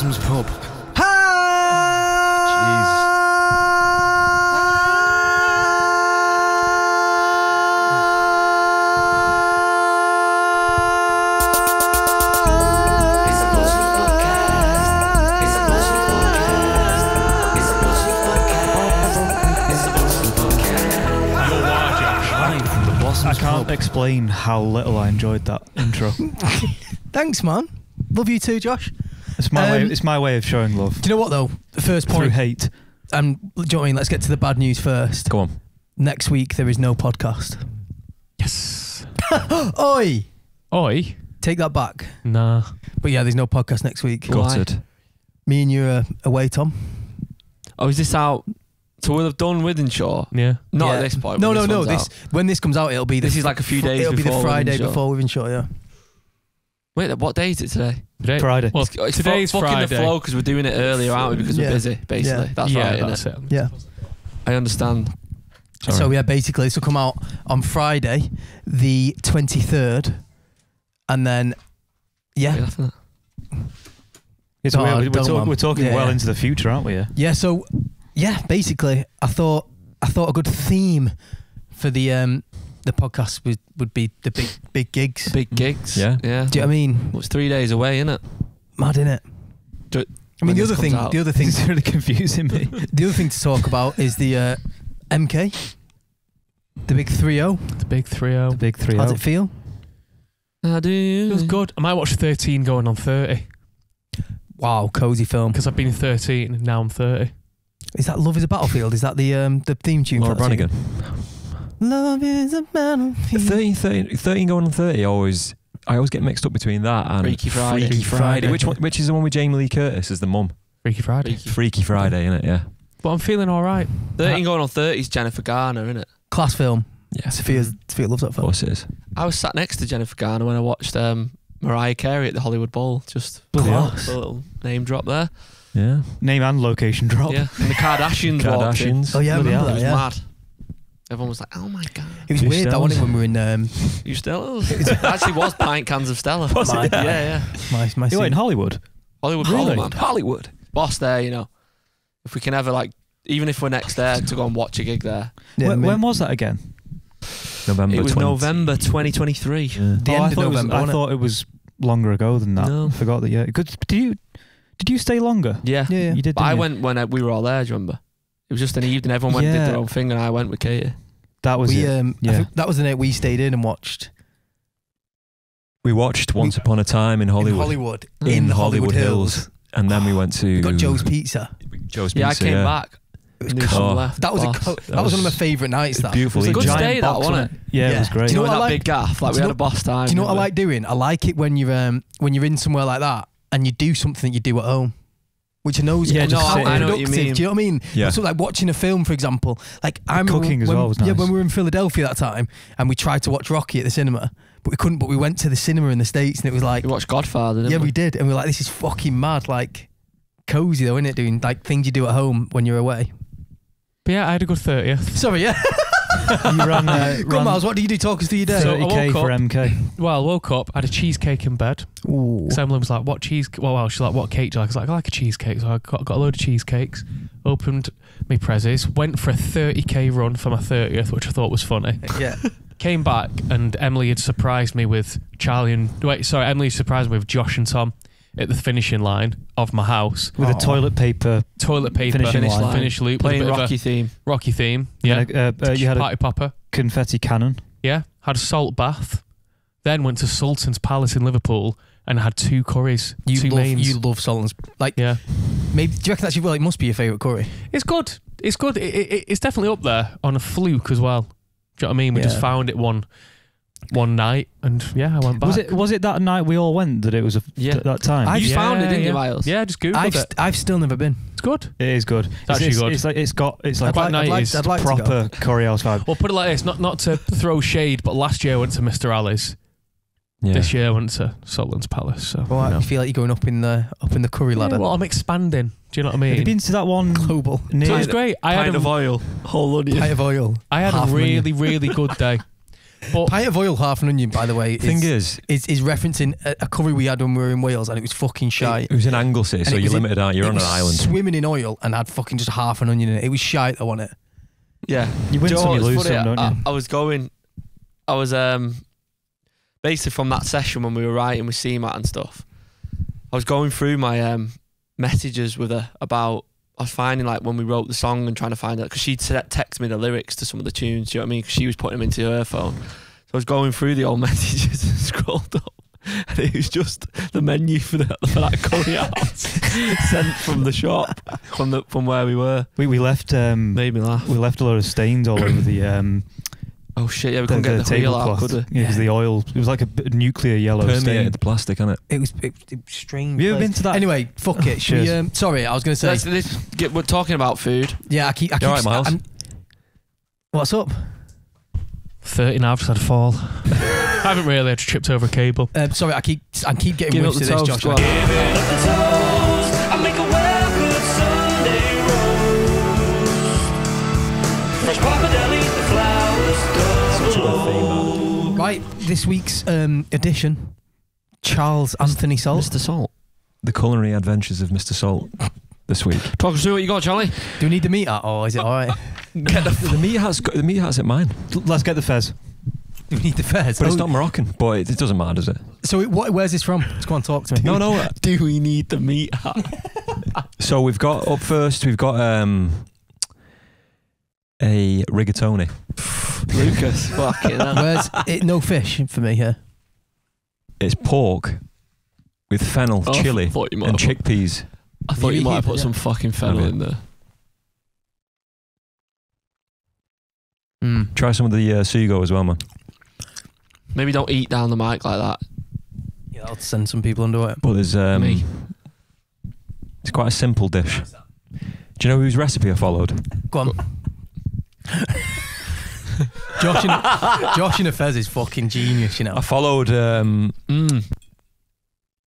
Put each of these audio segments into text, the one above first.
Blossom's Pub. I can't explain how little I enjoyed that intro. Thanks, man. Love you too, Josh. It's my way. It's my way of showing love. Do you know what though? The first point. Through hate. Do you know what I mean? Let's get to the bad news first. Go on. Next week there is no podcast. Yes. Oi. Oi. Take that back. Nah. But yeah, there's no podcast next week. Gutted. Me and you are away, Tom. Oh, is this out? So we'll have done Withenshaw? Yeah. Not at this point. No. When this comes out, it'll be this is like a few days. It'll be the Friday Withenshaw. before Withenshaw. Yeah. Wait, what day is it today? Friday. Well, It's today's fucking Friday. the flow because we're doing it earlier, aren't we? Because we're busy, basically. That's right, that's innit? it. Yeah. I understand. Sorry. So yeah, basically this will come out on Friday, the 23rd, and then What are you laughing at? It's we're talking Yeah. well into the future, aren't we? Yeah. So yeah, basically, I thought a good theme for the podcast would be the big gigs. Big gigs. Yeah. Yeah. Do you know what I mean? Well, it's 3 days away, innit? Mad, innit? I mean, the other thing It's really confusing me. the other thing to talk about is the MK, the big 3-0. The big 3-0. The big 3-0. How's it feel? I do. Feels good. I might watch 13 going on 30 Wow, cozy film. because I've been 13 and now I'm 30. Is that Love Is a Battlefield? Is that the theme tune? Laura for that Branigan. tune? Love is a battlefield. 13 going on 30. I always get mixed up between that and Freaky Friday. Freaky Friday. Which is the one with Jamie Lee Curtis as the mum? Freaky Friday. Freaky Friday, innit? Yeah. But I'm feeling all right. 13 going on 30 is Jennifer Garner, innit? Class film. Yeah. Sophia loves that Of film. course it is. I was sat next to Jennifer Garner when I watched Mariah Carey at the Hollywood Bowl. Just a Class. little name drop there. Yeah. Name and location drop. Yeah. And the Kardashians walked in. Kardashians. Oh yeah, I Bloody remember It that. was Yeah. mad. Everyone was like, oh my God. It was Two weird that wasn't it, when we were in You Stella? It actually was pint cans of Stella. Was it? Yeah. my You were scene. in Hollywood. Hollywood Really? Bowl, man. Hollywood. Boss there, you know. If we can ever, like, even if we're next there, to go and watch a gig there. Yeah, When was that again? November It was 20. November 2023. Yeah. the end I of thought November. I wasn't it? thought it was longer ago than that. No. I forgot that. Yeah. Did you stay longer? Yeah. Yeah. You did. But I didn't you? went when we were all there, do you remember? It was just an evening. Everyone went and did Yeah. their own thing, and I went with Katie. That was We it. I Yeah. think that was the night we stayed in and watched We watched Once Upon a Time in Hollywood. in the Hollywood Hills. And then we went to We got Joe's Pizza. Joe's Yeah, I Pizza, came back. It was Knew cold. someone left. That was Boss. that was one of my favourite nights. That beautiful. It was a good Giant stay, that, box, wasn't it? Yeah, Yeah. it was great. Do you know With what I that like? big gaff, like Do we you had a boss time. Do you know what I didn't we? like doing? I like it when you're in somewhere like that and you do something that you do at home, which I know is Yeah, just sit I know what you counterproductive. mean. Do you know what I mean? Yeah. So like watching a film, for example, like I'm Cooking as well was Yeah, nice. when we were in Philadelphia that time and we tried to watch Rocky at the cinema, but we couldn't. But we went to the cinema in the States and it was like, We watched Godfather, didn't yeah, we? we did, and we were like, this is fucking mad. Like cozy though, isn't it? Doing like things you do at home when you're away. But yeah, I had a good 30th. Sorry, yeah. You ran. Go on, Myles. What do you do? Talk us through your day. So- 30k I woke for up- MK. Well, I woke up, had a cheesecake in bed. Ooh. So Emily was like, what cheese? Well, she's like, what cake do you like? I was like, I like a cheesecake. So I got a load of cheesecakes, opened my prezzies, went for a 30k run for my 30th, which I thought was funny. Yeah. Came back and Emily had surprised me with Emily surprised me with Josh and Tom at the finishing line of my house. With a toilet paper. Toilet paper, Finish line. finish loop, with a Playing bit of Rocky theme. a Rocky theme. Yeah, You had a party popper. confetti cannon. Yeah, had a salt bath. Then went to Sultan's Palace in Liverpool and had 2 curries, 2 mains. You love Sultan's. Like, Yeah, maybe do you reckon that's it must be your favourite curry? it's good. It's good. It's definitely up there on a fluke as well. Do you know what I mean? We just Yeah. found it one night, and yeah, I went back. Was it that night we all went that it was Yeah. that time? You found it, didn't you, Myles? Yeah, just googled it. I've still never been. It's good. It is good. actually good. It's like it's like I'd like I'd like to go. proper curry house vibe. Well, put it like this: not to throw shade, but last year I went to Mr. Ali's. Yeah. This year I went to Sultan's Palace. So Well, you know. I feel like you're going up in the curry ladder. Yeah, well, I'm expanding. Do you know what I mean? Have you been to that one Global. near? So it was great. I had Pint of oil, whole onion. Pint of oil. I had half a an onion. really good day. But Pint of oil, half an onion, by the way, Thing is referencing a curry we had when we were in Wales, and it was fucking shite. It was in Anglesey, And so it you're was limited, aren't you? You're it on an was island. swimming in oil and had fucking just half an onion in it. It was shite, though, wasn't it? Yeah. You win Do some, you know lose what's funny? some, don't you? I was basically from that session when we were writing with CMAT and stuff. I was going through my messages with her about. I was finding like when we wrote the song and trying to find out because she'd text me the lyrics to some of the tunes. Do you know what I mean? Because she was putting them into her phone. So I was going through the old messages and scrolled up, and it was just the menu for that curry house sent from the shop from where we were. We left. Made me laugh. We left a lot of stains all over the. Oh shit! Yeah, we couldn't get the wheel out, could we? Yeah, because the oil. It was like a nuclear yellow stain. Permeated the plastic, innit? It was strange. Have you ever place. been to that? Anyway, fuck it. Should we, sorry, I was going to say. We're talking about food. Yeah, I keep. You all right, Myles? What's up? 30 now, I've just had a fall. I haven't really. I just tripped over a cable. Sorry, I keep getting Give whiffs up to the this, toast, Josh. go on. I make a well good Sunday roast. Fresh pappardelle, the flowers double. Right, this week's edition, Charles Anthony Salt. Mr. Salt. The culinary adventures of Mr. Salt this week. Talk us through what you got, Charlie. Do we need the meat at, or is it all right? The meat hat's at mine, Let's get the fez. Do we need the fairs? but it's not Moroccan. But it doesn't matter, does it? So where's this from? Just go on, talk to me. No. Do we need the meat hat? So we've got up first. We've got a rigatoni. Lucas, fucking hell. Where's it? No fish for me here. It's pork with fennel, Oh, chili, I thought you might and have- chickpeas. I thought you might have put Yeah. some fucking fennel Have in there. Try some of the sugo as well, man. Maybe don't eat down the mic like that. Yeah, I'll send some people under it. But there's Me. it's quite a simple dish. Do you know whose recipe I followed? Go on. Josh in a fez is fucking genius, you know. I followed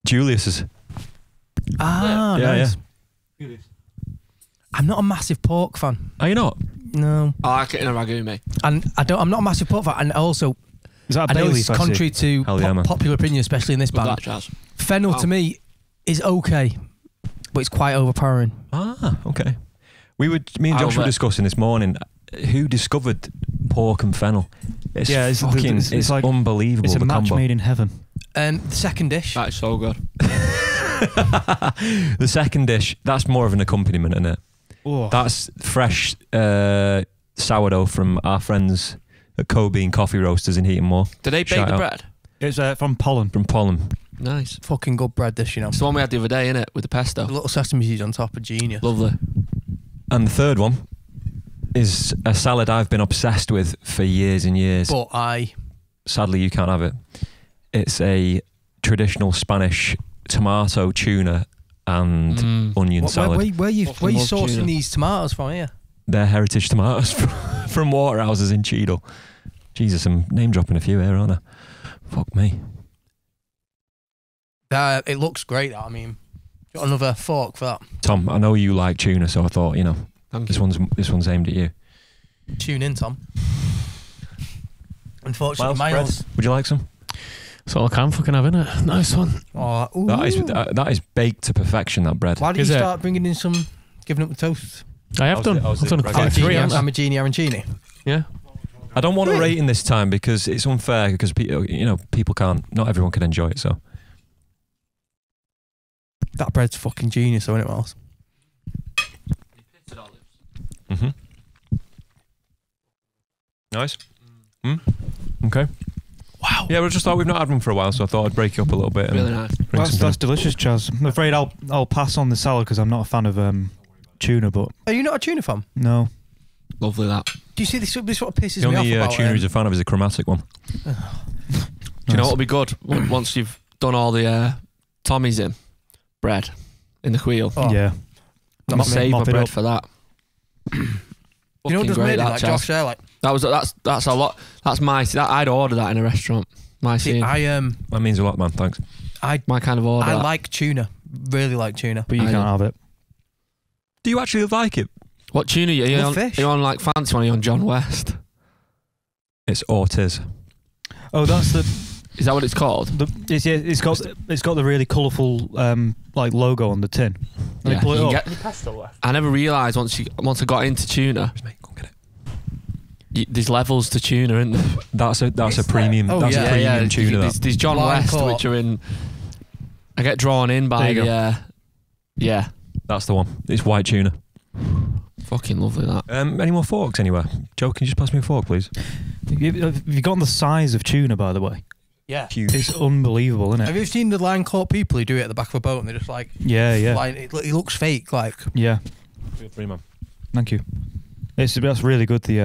Julius's. Ah, Yeah, nice. I'm not a massive pork fan. Are you not? No, I like it in a ragu, mate. and I'm not a massive pork fan. And also, Is that a I know Bailey it's contrary to Hell yeah, man. popular opinion, especially in this With band. that, Chaz. Fennel Wow. to me is okay, but it's quite overpowering. Ah, okay. Me and I Josh were bet. discussing this morning who discovered pork and fennel. It's Yeah, fucking, it's like unbelievable. It's a the match combo. made in heaven. The second dish. That is so good. The second dish, that's more of an accompaniment, isn't it? Oh. That's fresh sourdough from our friends at Cobean Coffee Roasters in Heaton Moor. Did they bake Shout the out. bread? It's from pollen. From Pollen. Nice. Fucking good bread dish, you know. It's the one we had the other day, innit? With the pesto. The little sesame seeds on top of genius. Lovely. And the third one is a salad I've been obsessed with for years and years. But Sadly, you can't have it. It's a traditional Spanish tomato, tuna, and onion salad. where you Fucking love sourcing tuna. these tomatoes from here? They're heritage tomatoes from Waterhouses in Cheadle. Jesus, I'm name dropping a few here, aren't I? Fuck me. It looks great. That I mean, got another fork for that. Tom, I know you like tuna, so I thought, Thank this you. one's aimed at you. Tune in, Tom. Unfortunately, Myles, Myles. bread? Would you like some? That's all I can fucking have, innit? Nice one. Oh, That is baked to perfection, that bread. Why did Is you it? start bringing in some, giving up the toast? I have How's done. it- how's I've done it, quite Bragg? a few. Arancini, haven't I? Arancini. Yeah. I don't want Really? a rating this time because it's unfair because people can't, not everyone can enjoy it, so. That bread's fucking genius, though, isn't it, Myles? Mm-hmm. Nice. Okay. Wow. Yeah, we just thought we've not had one for a while, so I thought I'd break you up a little bit. And Really nice. bring That's something. delicious, Chaz. I'm afraid I'll pass on the salad because I'm not a fan of tuna, but Are you not a tuna fan? no. Lovely that. Do you see this? This what pisses The me only off about tuna he's a fan of is a chromatic one. Do you know what'll be good? Once you've done all the Tommies in bread in the wheel. Oh, Yeah. I'm not me. save my Mop it bread up. for that. You know what Fucking does great, me that, like Chaz. Josh there? Like, That's a lot. That's I'd order that in a restaurant. My see, scene. That means a lot, man. Thanks. My kind of order. I that. like tuna. Really like tuna. But you I can't know. have it. Do you actually like it? What tuna are you Well, on? fish. Are you on like fancy one? Are you on John West? It's Ortiz. Oh, that's the. Is that what it's called? It's got the really colourful like logo on the tin. And Yeah, they pull it you up. can get- I never realised once I got into tuna, Mate, go and get it. there's levels to tuna, isn't there? That's a premium. Oh, that's yeah. a premium tuna. There's John Line West, caught. which are in. I get drawn in by There you the. Yeah, That's the one. It's white tuna. fucking lovely that. Any more forks anywhere? Joe, can you just pass me a fork, please? Have you gotten the size of tuna, by the way? Yeah. Huge. It's unbelievable, isn't Have it? you seen the line caught people who do it at the back of a boat and they're just like, Yeah. flying, it looks fake, like. Yeah. Feel free, man. Thank you. That's really good, the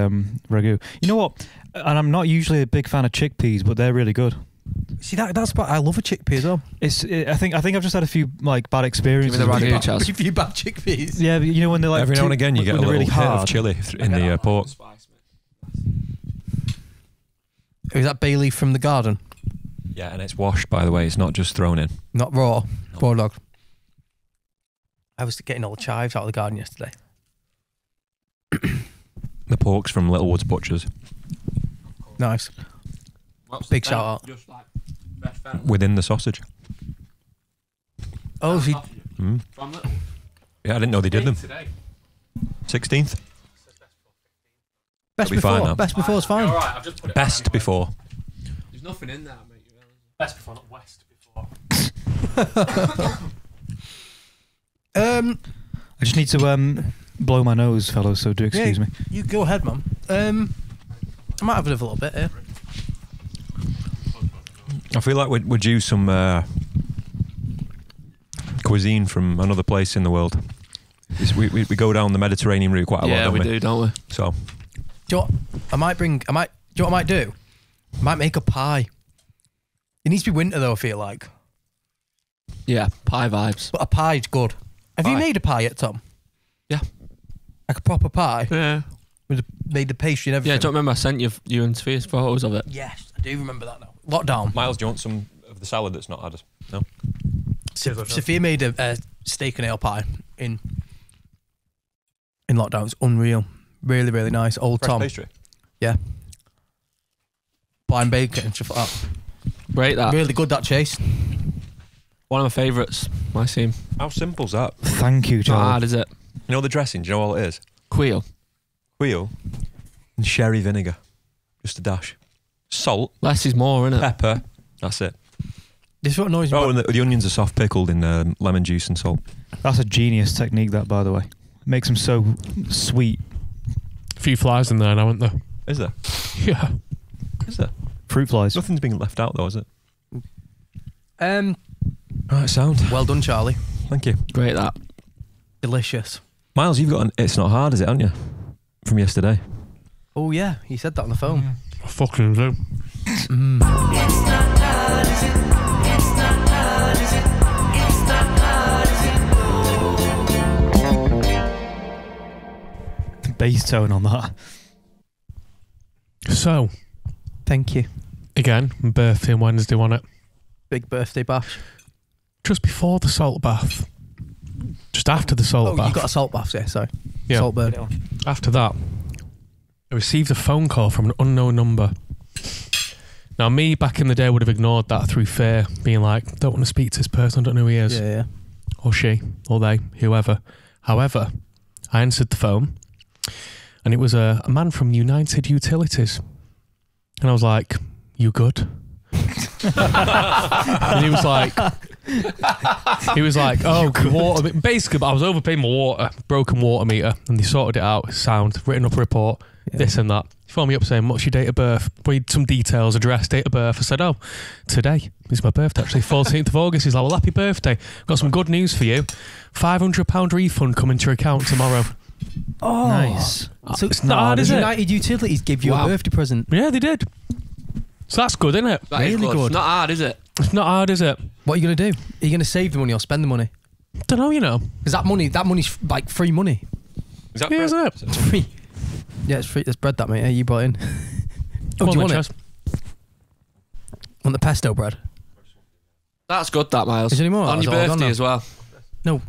ragu. You know what? And I'm not usually a big fan of chickpeas, but they're really good. See, that's I love a chickpea as well. I think I've just had a few like bad experiences. Give me the with ragu, it. Chaz. A few bad chickpeas. Yeah, but you know when they're like Every now and again, you get a when little they're hit really of hard. chili in the pork. Is that bay leaf from the garden? Yeah, and it's washed, by the way. It's not just thrown in. Not raw. No. Raw dog. I was getting all the chives out of the garden yesterday. The pork's from Littlewoods Butchers. Nice. Big shout out. Within the sausage. Oh, is he, Mm. Yeah, I didn't know they did them. 16th. best be fine before. now. Best before's fine. Best before. There's nothing in there, mate. Best before, not West before. I just need to blow my nose, fellows. So do excuse me. You go ahead, man. I might have a little bit here. I feel like we're due some cuisine from another place in the world. We go down the Mediterranean route quite a lot, Yeah, don't we we? do, don't we? So, Do you know what? Do you know what I might do? I might make a pie. It needs to be winter though, I feel like. Yeah, pie vibes. But a pie's good. Have you Pie? made a pie yet, Tom? Yeah. Like a proper pie? Yeah. Made the pastry and everything? Yeah, do you remember I sent you and Sophia's photos of it? Yes, I do remember that now. Lockdown. Myles, do you want some of the salad that's not had? No. Sophia made a steak and ale pie in lockdown. It's unreal. Really, really nice. Old Fresh Tom. pastry. Blind bacon and stuff like that. Great that. Really good, that Chase. One of my favourites. My team. How simple's that? Thank you, It's not Charlie. hard, is it? You know the dressing? Do you know all it is? Quail. Wheel and sherry vinegar. Just a dash. Salt, Less is more, innit? pepper. That's it. This is what annoys me. Oh, about- and the onions are soft pickled in lemon juice and salt. That's a genius technique, that, by the way. Makes them so sweet. A few flies in there now, aren't there? Is there? Yeah. Is there? Fruit flies. Nothing's being left out though, is it? Well Sound. done, Charlie. Thank you. Great that. Delicious. Myles, you've got It's Not Hard, is it, haven't you? From yesterday. Oh yeah, he said that on the phone. I fucking do. The bass tone on that. So, Thank you. again, my birthday on Wednesday, wasn't it? Big birthday bash. Just before the salt bath. Just after the salt Oh, bath. you got a salt bath, yeah, sorry. Yeah. Salt bird. After that, I received a phone call from an unknown number. Now, me back in the day would have ignored that through fear, being like, don't want to speak to this person, I don't know who he is, Yeah. or she, or they, whoever. However, I answered the phone, and it was a man from United Utilities. And I was like, you good? And he was like, oh, water. Basically, I was overpaying my water, broken water meter, and they sorted it out. Sound, written up a report, this and that. He phoned me up saying, what's your date of birth? Read some details, address, date of birth. I said, oh, today is my birthday, actually, 14th of August. He's like, well, happy birthday. Got some good news for you. £500 refund coming to your account tomorrow. Oh, Nice. So It's not hard, is it? United Utilities give you Wow. a birthday present. Yeah, they did. So that's good, isn't it? That is Really good. It's not hard, is it? It's not hard, is it? What are you going to do? Are you going to save the money or spend the money? Don't know, you know. Because that money's like free money. Is that Yeah, isn't it? It's free. Yeah, it's free. There's bread that, mate. Yeah, you brought in. Come do on you then, want Chaz. Want the pesto bread? That's good, that, Myles. Is there any more? On Is your it all gone birthday now? as well. No.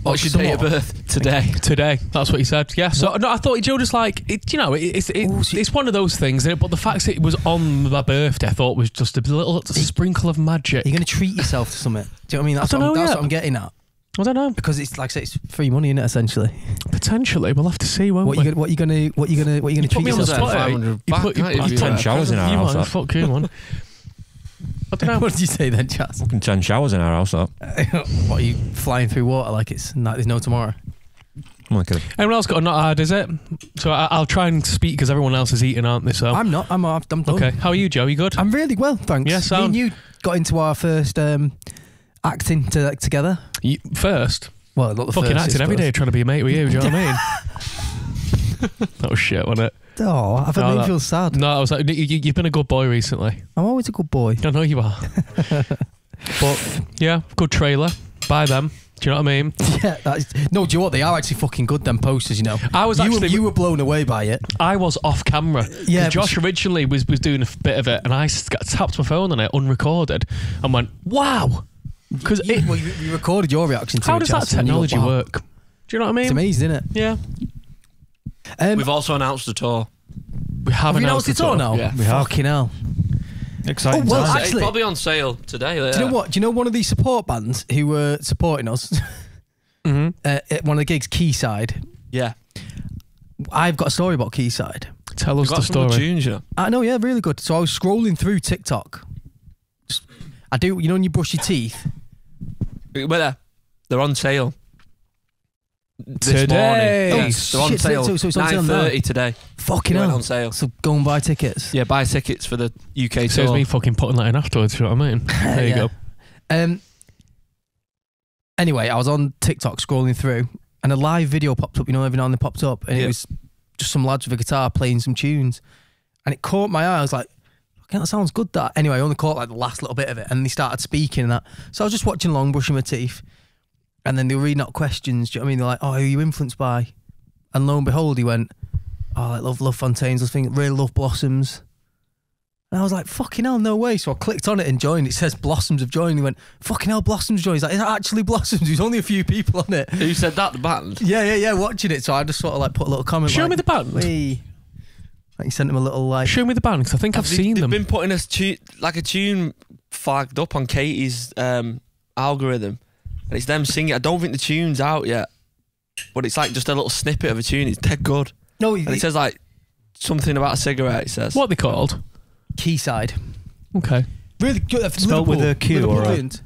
What's your date of birth today? Today, that's what he said. Yeah. So no, I thought Joe just like it's one of those things. But the fact that it was on my birthday, I thought was just a little sprinkle of magic. You're going to treat yourself to something. Do you know what I mean? That's what I'm getting at. I don't know, because it's like I say, it's free money, isn't it? Essentially, potentially, we'll have to see. Won't we? What you gonna treat yourself to? You put 10 showers in our house. That. Fuck you, man. I don't know. What did you say then, Chaz? Fucking 10 showers in our house. That. What, are you flying through water like there's no tomorrow? Okay. Anyone else got a not hard, is it? So I'll try and speak because everyone else is eating, aren't they? So I'm not. I'm done. Okay. How are you, Joe? You good? I'm really well, thanks. Yeah, Me and you got into our first acting together. First? Well, not the fucking first, acting every day trying to be a mate with you, do you know what I mean? That was shit, wasn't it? Oh, I've made me feel sad. No, I was like, you've been a good boy recently. I'm always a good boy. I know you are. But yeah, good trailer. Buy them. Do you know what I mean? Yeah. No, do you know what? They are actually fucking good, them posters, you know. You were blown away by it. I was off camera. Yeah. Josh originally was doing a bit of it and I tapped my phone on it unrecorded and went, wow. Because you recorded your reaction to it. How does that technology work? Do you know what I mean? It's amazing, isn't it? Yeah. We've also announced the tour. We have announced the tour now? Yeah. We have. Fucking hell. Exciting. Well, time. It's actually, probably on sale today. do you know what? Do you know one of these support bands who were supporting us at one of the gigs, Quayside? Yeah. I've got a story about Quayside. Tell us the story. Tunes, you know. I know, yeah, really good. So I was scrolling through TikTok. I do, you know when you brush your teeth? Well, they're on sale. This Today. morning. Oh, Yes, they're on shit, sale. so it's on sale now? 9:30 today. Fucking They went hell. on sale. So go and buy tickets. Yeah, buy tickets for the UK Saves tour. me fucking putting that in afterwards, you know what I mean? There you Yeah. go. Anyway, I was on TikTok scrolling through and a live video popped up, you know, every now and then popped up and it was just some lads with a guitar playing some tunes. And it caught my eye. I was like, okay, that sounds good, that. Anyway, I only caught like the last little bit of it and they started speaking and that. So I was just watching along, brushing my teeth. And then they were reading out questions. Do you know what I mean? They're like, oh, who are you influenced by? And lo and behold, he went, oh, I love Fontaines. I think really love Blossoms. And I was like, fucking hell, no way. So I clicked on it and joined. It says Blossoms have joined. He went, fucking hell, Blossoms joined. He's like, is that actually Blossoms? There's only a few people on it. Who said that? The band? Yeah, watching it. So I just sort of like put a little comment. Show like, me the band. Wee. Like, he sent him a little like. Show me the band because I think I've seen them. They've been putting a tune flagged up on Katie's algorithm. And it's them singing. I don't think the tune's out yet. But it's like just a little snippet of a tune. It's dead good. No, and it says like something about a cigarette, it says. What are they called? Quayside. Okay. Really good. Spelled with a Q or a... Brilliant.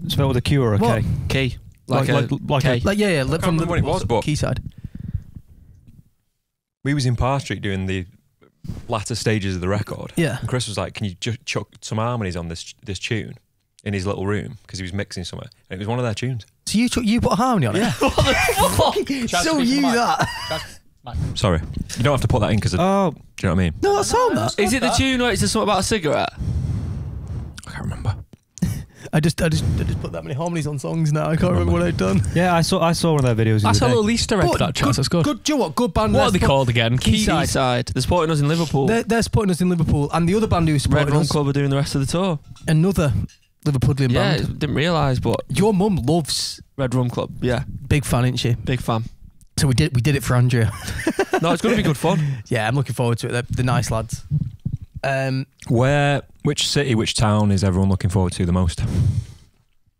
Spelled with a Q or a K? What? Key. Like K. Yeah. I can't remember what it was, but Quayside. we was in Parr Street doing the latter stages of the record. Yeah. And Chris was like, can you just chuck some harmonies on this tune in his little room? Because he was mixing somewhere. And it was one of their tunes. So you put a harmony on it? Yeah. What the fuck? So you that? Sorry. You don't have to put that in because... Oh. Do you know what I mean? No, that's all that. Is it the tune where it says something about a cigarette? I can't remember. I just put that many harmonies on songs now. I can't remember what I'd done. Yeah, I saw one of their videos. That's the a other little day. Easter egg, that chance. That's good. Good, do you know what? Good band. What are they called again? Quayside. They're supporting us in Liverpool. They're supporting us in Liverpool, and the other band who was Red supporting Rum us, Club are doing the rest of the tour. another Liverpudlian Yeah, band. didn't realise, but Your mum loves Red Rum Club. Yeah, big fan, isn't she? big fan. So we did it for Andrea. No, it's going to be good fun. Yeah, I'm looking forward to it. They're nice lads. Which city, which town is everyone looking forward to the most?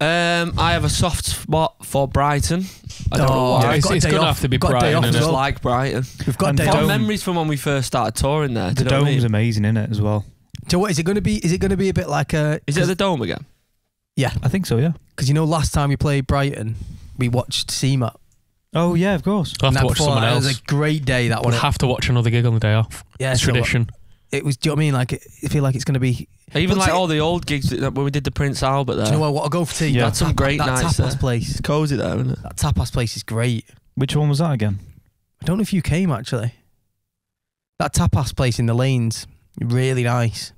I have a soft spot for Brighton. I don't know why. Yeah, it's going to have to be Got a day Brighton, off I as just well. like Brighton. We've got And day the off. Fond dome- memories from when we first started touring there. The Do you know what I dome's mean? amazing, in it as well. Do you know what? Is it going to be a bit like a? Is it the Dome again? Yeah, I think so, yeah. because you know, last time we played Brighton, we watched SEMA. Oh, yeah, of course. I'll have to watch someone It else. was a great day, that one. We'll have to watch another gig on the day off. Yeah, It's so tradition. it was. Do you know what I mean? Like, I feel like it's going to be. Even But like see- all the old gigs when we did the Prince Albert there. Do you know what? I'll go for tea. Yeah. That That's some great that nights tapas there. place. It's cozy there, isn't it? That tapas place is great. Which one was that again? I don't know if you came actually. That tapas place in the lanes, really nice.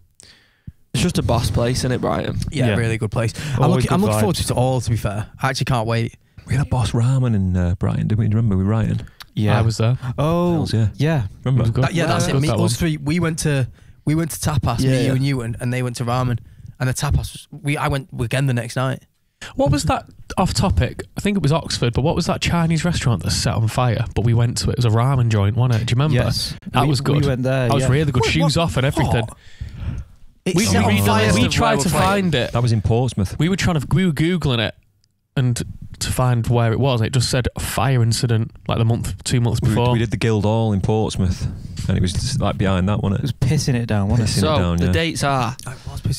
It's just a boss place, isn't it, Brighton? Yeah, Yeah. really good place. I'm Always looking good forward vibes. to it all. To be fair, I actually can't wait. We had a Boss Ramen in Brighton, didn't we? Remember with Ryan? Yeah. I was there. Oh, Hells, yeah. yeah. It Remember? was good. Yeah, that's Good, it. Me, that one. us three, we went to tapas. Yeah, Me, you, yeah. and you, and they went to ramen. And the tapas, I went again the next night. What was that, off topic? I think it was Oxford, but what was that Chinese restaurant that set on fire? But we went to it. It was a ramen joint, wasn't it? Do you remember? Yes. That was good. We went there. That was really good. Wait, Shoes off and everything. It's set on fire. We Of tried where to we're playing. find it. That was in Portsmouth. We were Googling it and to find where it was. It just said fire incident like 2 months before. We did the Guildhall in Portsmouth, and it was just like behind that, wasn't It was it? pissing it down, wasn't it? Pissing it So down, the yeah. dates are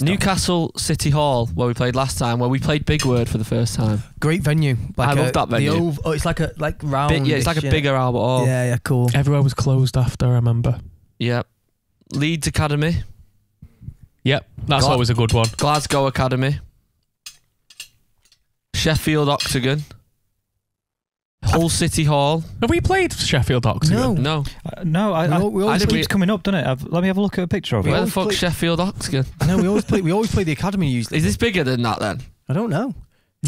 Newcastle City Hall, where we played last time, where we played Big Word for the first time. Great venue. I love that venue. It's like a round. Yeah, it's like a bigger Albert Hall. Yeah, cool. Everywhere was closed after, I remember. Yep. Leeds Academy, Yep, that's Gla- always a good one. Glasgow Academy, Sheffield Octagon, Hull City Hall. Have we played Sheffield Octagon? No. No, We it always keeps coming up, doesn't it? Let me have a look at a picture of Where it. the always fuck's play- Sheffield Octagon? No, we always play the academy usually. Is this bigger than that then? I don't know.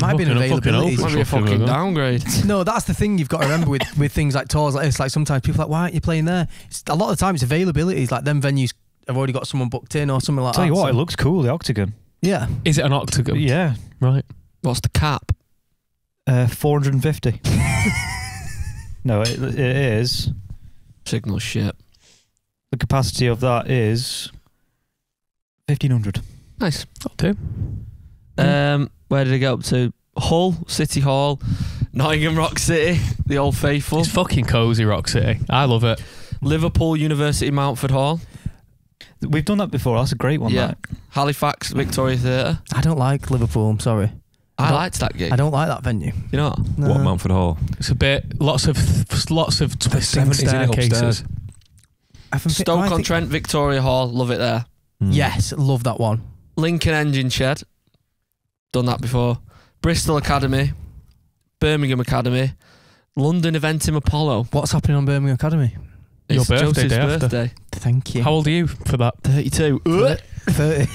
Might have been Fucking availability. open. Might be a Fucking fucking go. downgrade. No, that's the thing you've got to remember with things like tours like this. Like sometimes people are like, why aren't you playing there? A lot of the time it's availability. It's like them venues have already got someone booked in or something like Tell that. you what, it so- looks cool, the Octagon. Yeah. Is it an Octagon? Yeah. Right. What's the cap? 450. No, it is. Signal shit. The capacity of that is 1,500. Nice. That'll do. Where did I get up to? Hull City Hall, Nottingham Rock City, the Old Faithful, It's fucking cosy, Rock City. I love it. Liverpool University Mountford Hall, We've done that before. That's a great one. Yeah. That. Victoria Victoria Theatre. I don't like Liverpool. I'm sorry. I don't- liked that gig. I don't like that venue. You know what? No. What, Mountford Hall? It's a bit lots of twisting 70s, isn't it, staircases. upstairs? I think- I Stoke on think- Trent Victoria Hall, love it there. Mm. Yes, love that one. Lincoln Engine Shed, done that before. Bristol Academy, Birmingham Academy, London Eventim Apollo. What's happening on Birmingham Academy? Your It's birthday, Joseph's day after. birthday. Thank you. How old are you for that? 32. 30,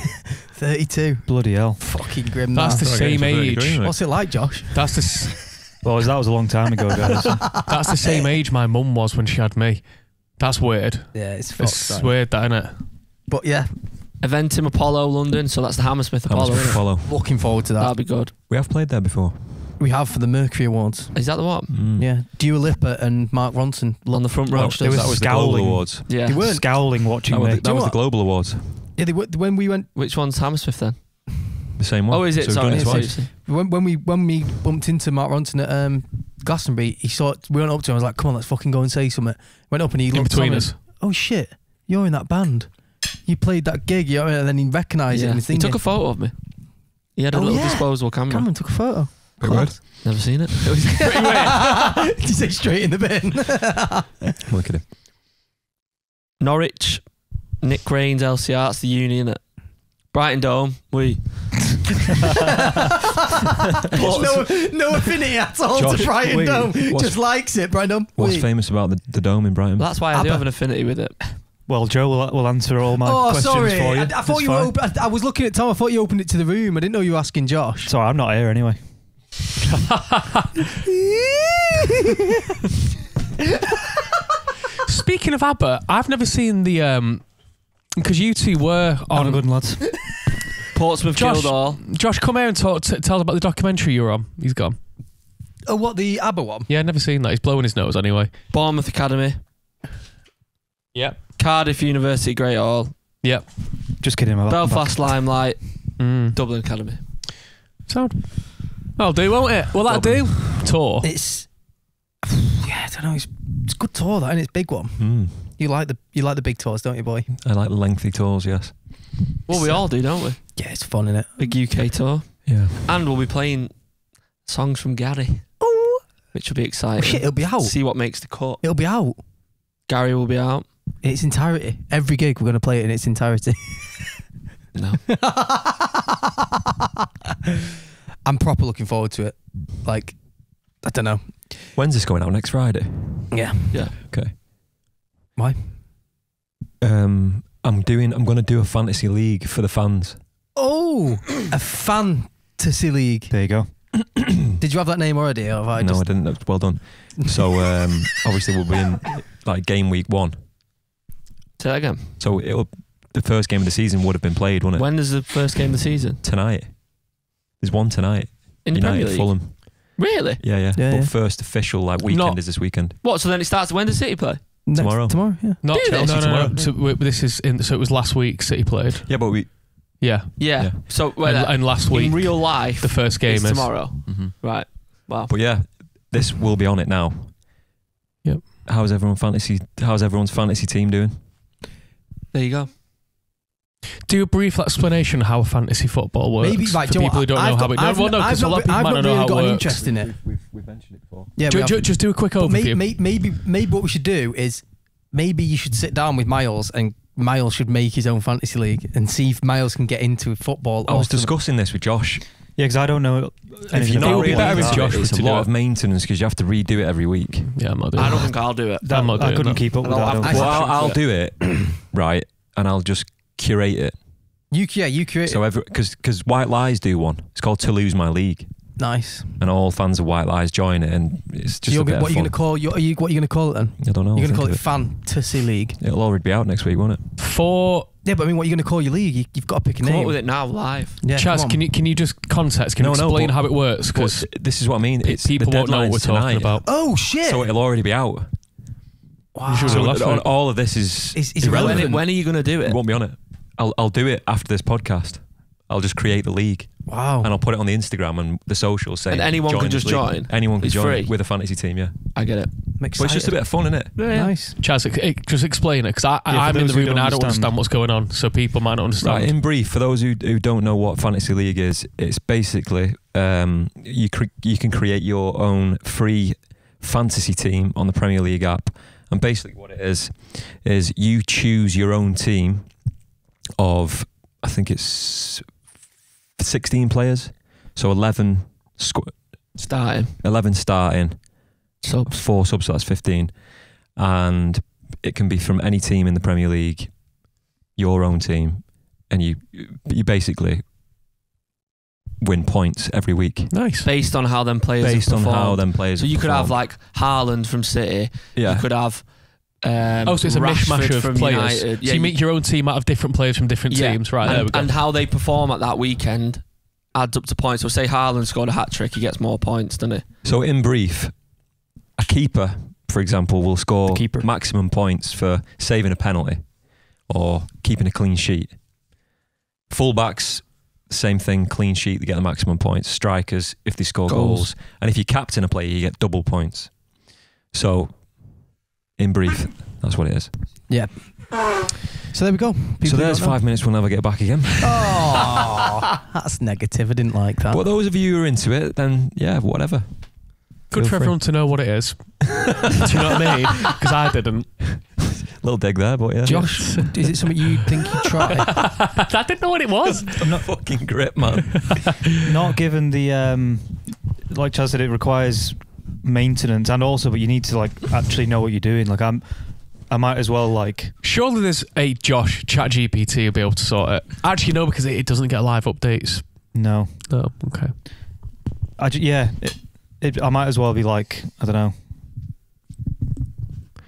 32. Bloody hell. Fucking grim. That's that. the same age. What's it like, Josh? That's the Well, that was a long time ago, guys. that's the same age my mum was when she had me. That's weird. Yeah, it's It's fucked. weird, that, isn't it? But yeah, Eventim Apollo London, so that's the Hammersmith Apollo. Hammersmith Isn't it? Apollo. looking forward to that. That'd be good. We have played there before. We have for the Mercury Awards. Is that the one? Mm. Yeah, Dua Lipa and Mark Ronson On the front row. watched It us. was That was the Global scowling. Awards. Yeah. They weren't. Scowling watching That was, me. the, that was the what? Global Awards. Yeah, when we went Which one's Hammersmith then? The same one. Oh, is it? So we've Sorry. done it it's- twice. when we bumped into Mark Ronson at Glastonbury, we went up to him. I was like, "Come on, let's fucking go and say something." Went up and he In looked between at me, us. "Oh shit, you're in that band. You played that gig." You know, and then he recognised it. Yeah. And he's He thinking, took a photo of me. He had a Oh, little yeah. disposable camera. Cameron took a photo. Pretty good. Never seen it. Did you say straight in the bin? Look at him. Norwich, Nick Crane's LCR, it's the uni, innit? Brighton Dome, we. no affinity at all Josh, to Brighton wait, Dome. what's- Just likes it, Brighton Dome. What's Wait. famous about the dome in Brighton? That's why I do ABBA. have an affinity with it. Well, Joe will answer all my Oh, questions sorry. for you. I thought It's you were fine. I was looking at Tom. I thought you opened it to the room. I didn't know you were asking Josh. Sorry, I'm not here anyway. Speaking of ABBA, I've never seen the because you two were Have a on. good one, lads. Portsmouth Josh- Guildhall. Josh, come here and tell us about the documentary you were on. He's gone. Oh, what, the ABBA one? Yeah, never seen that. He's blowing his nose anyway. Bournemouth Academy. Yep. Cardiff University Great Hall. Yep. Just kidding. I'm back. Belfast Limelight. Mm. Dublin Academy. Sound. That'll do, won't it? Will that do? Tour. It's yeah, I don't know. It's a good tour, that, and it's a big one. Mm. You like the big tours, don't you, boy? I like lengthy tours, yes. Well, we all do, don't we? Yeah, it's fun, innit? Big UK tour. Yeah. And we'll be playing songs from Gary, Oh, which will be exciting. shit! It'll be out. See what makes the cut. It'll be out Gary will be out. in its entirety. Every gig we're going to play it in its entirety. No. I'm proper looking forward to it. Like, I don't know. When's this going out? Next Friday? Yeah. Okay. Why? I'm going to do a fantasy league for the fans. Oh, a fantasy league. There you go. Did you have that name already? Or have I No, just... I didn't. That's well done. So obviously we'll be in like game week 1. Say that again. So the first game of the season would have been played, wouldn't it? When is the first game of the season? Tonight. There's one tonight. in the Premier United, League? Fulham. Really? Yeah. Yeah, But yeah. first official weekend Not- is this weekend. What? So then it starts. When does City play? Tomorrow. Tomorrow, yeah. Not Do they? Chelsea No, tomorrow. So this is so it was last week City played. Yeah, but we. Yeah. Yeah. So well, And last in week real life, the first game is is tomorrow. Mhm. Right. Wow. But yeah, this will be on it now. Yep. How's everyone's fantasy team doing? There you go. Do a brief explanation of how fantasy football works Maybe, for like, do you know people who what? don't know how it. I've Well, no, because a lot of people I've might not not know really how got it an works. interest in it. We've mentioned it before. Yeah, we have. Just do a quick But overview. maybe what we should do is maybe you should sit down with Myles and Myles should make his own fantasy league and see if Myles can get into football. I or was something. discussing this with Josh. Yeah, because I don't know If anything you're It not would be really better if into Josh it, it's was a to do lot it. of maintenance because you have to redo it every week. Yeah, I'm not doing I don't that. think I'll do it. that. I'm not I doing couldn't that. keep up with that. I don't I- think. Well, I- I'll do it, right, and I'll just curate it. You create So because White Lies do one. It's called To Lose My League, nice. and all fans of White Lies join it, and it's just So a bit what are of you going to fun. call? What are you going to call it then? I don't know. You're going to I'll call think it of Fantasy League. It'll already be out next week, won't it? For Yeah, but I mean, what are you going to call your league? You've got to pick a Come name. up with it now, live. Yeah, Chaz, come on. can you just context? Can you No, explain but- how it works? Because But this is what I mean. It's people the won't know what we're deadline's talking tonight, about. Oh shit! So it'll already be out. wow. You should So have last week. all of this is It's irrelevant. irrelevant. When are you going to do It it? won't be on it. I'll do it after this podcast. I'll just create the league Wow. and I'll put it on the Instagram and the socials saying And anyone can this just league. join? Anyone can It's join free? with a fantasy team, yeah. I get it. I'm But it's just a excited. bit of fun, isn't it? Nice. Chaz, just explain it because for I'm in those the who room and don't I don't understand. understand what's going on, so people might not understand. Right, in brief, for those who don't know what fantasy league is, it's basically you can create your own free fantasy team on the Premier League app, and basically what it is you choose your own team of, I think it's 16 players, so 11 Starting. 11 starting, Subs. 4 subs, so that's 15, and it can be from any team in the Premier League, your own team, and you basically win points every week Nice. Based on how them players based have on how performed. them players So you could have perform. like Haaland from City. yeah. You could have. Oh, so it's a Rashford mishmash from of players. United. So you make your own team out of different players from different Yeah. teams, right? There we go. And how they perform at that weekend adds up to points. So say Haaland scored a hat trick, he gets more points, doesn't he? So in brief, a keeper, for example, will score Keeper. maximum points for saving a penalty or keeping a clean sheet. Fullbacks, same thing, clean sheet, they get the maximum points. Strikers, if they score goals. And if you captain a player, you get double points. So, in brief, that's what it is. Yeah. So there we go. So People there's don't know. 5 minutes, we'll never get back again. Oh, that's negative. I didn't like that. But those of you who are into it, then yeah, whatever. Good Feel for free. everyone to know what it is. Do you know what I mean? Because I didn't. Little dig there, but yeah. Josh, is it something you think you'd try? I didn't know what it was. I'm not fucking grip, man. Not given the like Chaz said, it requires maintenance, and also, but you need to like actually know what you're doing. Like I might as well like. Surely there's a Josh ChatGPT will be able to sort it. Actually, no, because it doesn't get live updates. No, No, okay. I might as well be like, I don't know.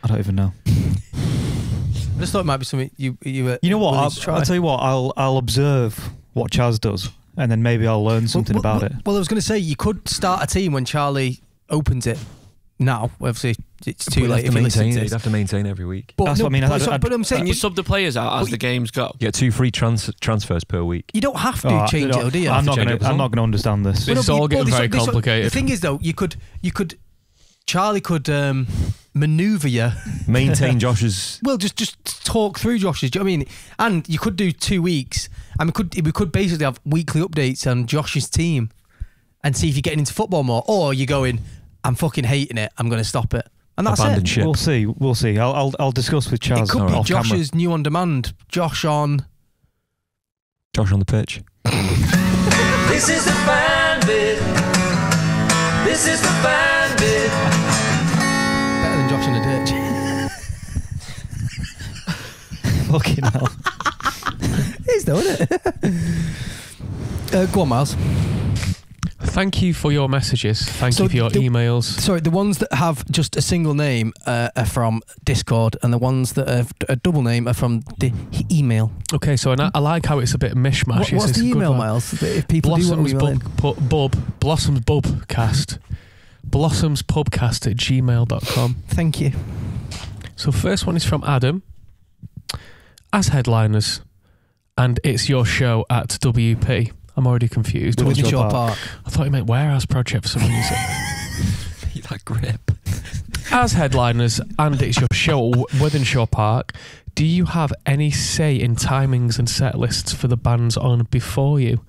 I don't even know. I just thought it might be something you You know what? willing to try. I'll tell you what. I'll observe what Chaz does, and then maybe I'll learn something about it. Well, I was going to say you could start a team when Charlie opens it. Now, obviously, it's too late if you listen to You'd this. have to maintain every week. But That's what I mean. But I'm saying Can you sub the players out as But the games go? You get 2 free transfers per week. you don't have to change it, do you? I'm to not change going it to. as I'm well. not going to understand this. This is all getting very The complicated. thing is, though, you could Charlie could maneuver you. Maintain Josh's. Well, just talk through Josh's. Do you know what I mean? And you could do 2 weeks, and we could basically have weekly updates on Josh's team, and see if you're getting into football more, or you're going, I'm fucking hating it. I'm going to stop it, and that's Abandoned it. ship. We'll see. We'll see. I'll discuss with Chaz It could be off camera. Josh's new on demand. Josh on. Josh on the pitch. This is the fan bit. This is the fan bit. Better than Josh in the ditch. Fucking hell. It is though, isn't it? Go on, Myles. Thank you for your messages. Thank So you for your emails. Sorry, the ones that have just a single name are from Discord, and the ones that have a double name are from the email. Okay, so I like how it's a bit mishmash. What's It's the a good email, one. Myles? If people do want to email in. Blossoms Bubcast. blossomspubcast@gmail.com. Thank you. So first one is from Adam. As headliners, and it's your show at WP. I'm already confused. Within Shore Shore Park. Park. I thought you meant Warehouse Project for some reason. That grip. As headliners, and it's your show at Withenshaw Park, do you have any say in timings and set lists for the bands on before you?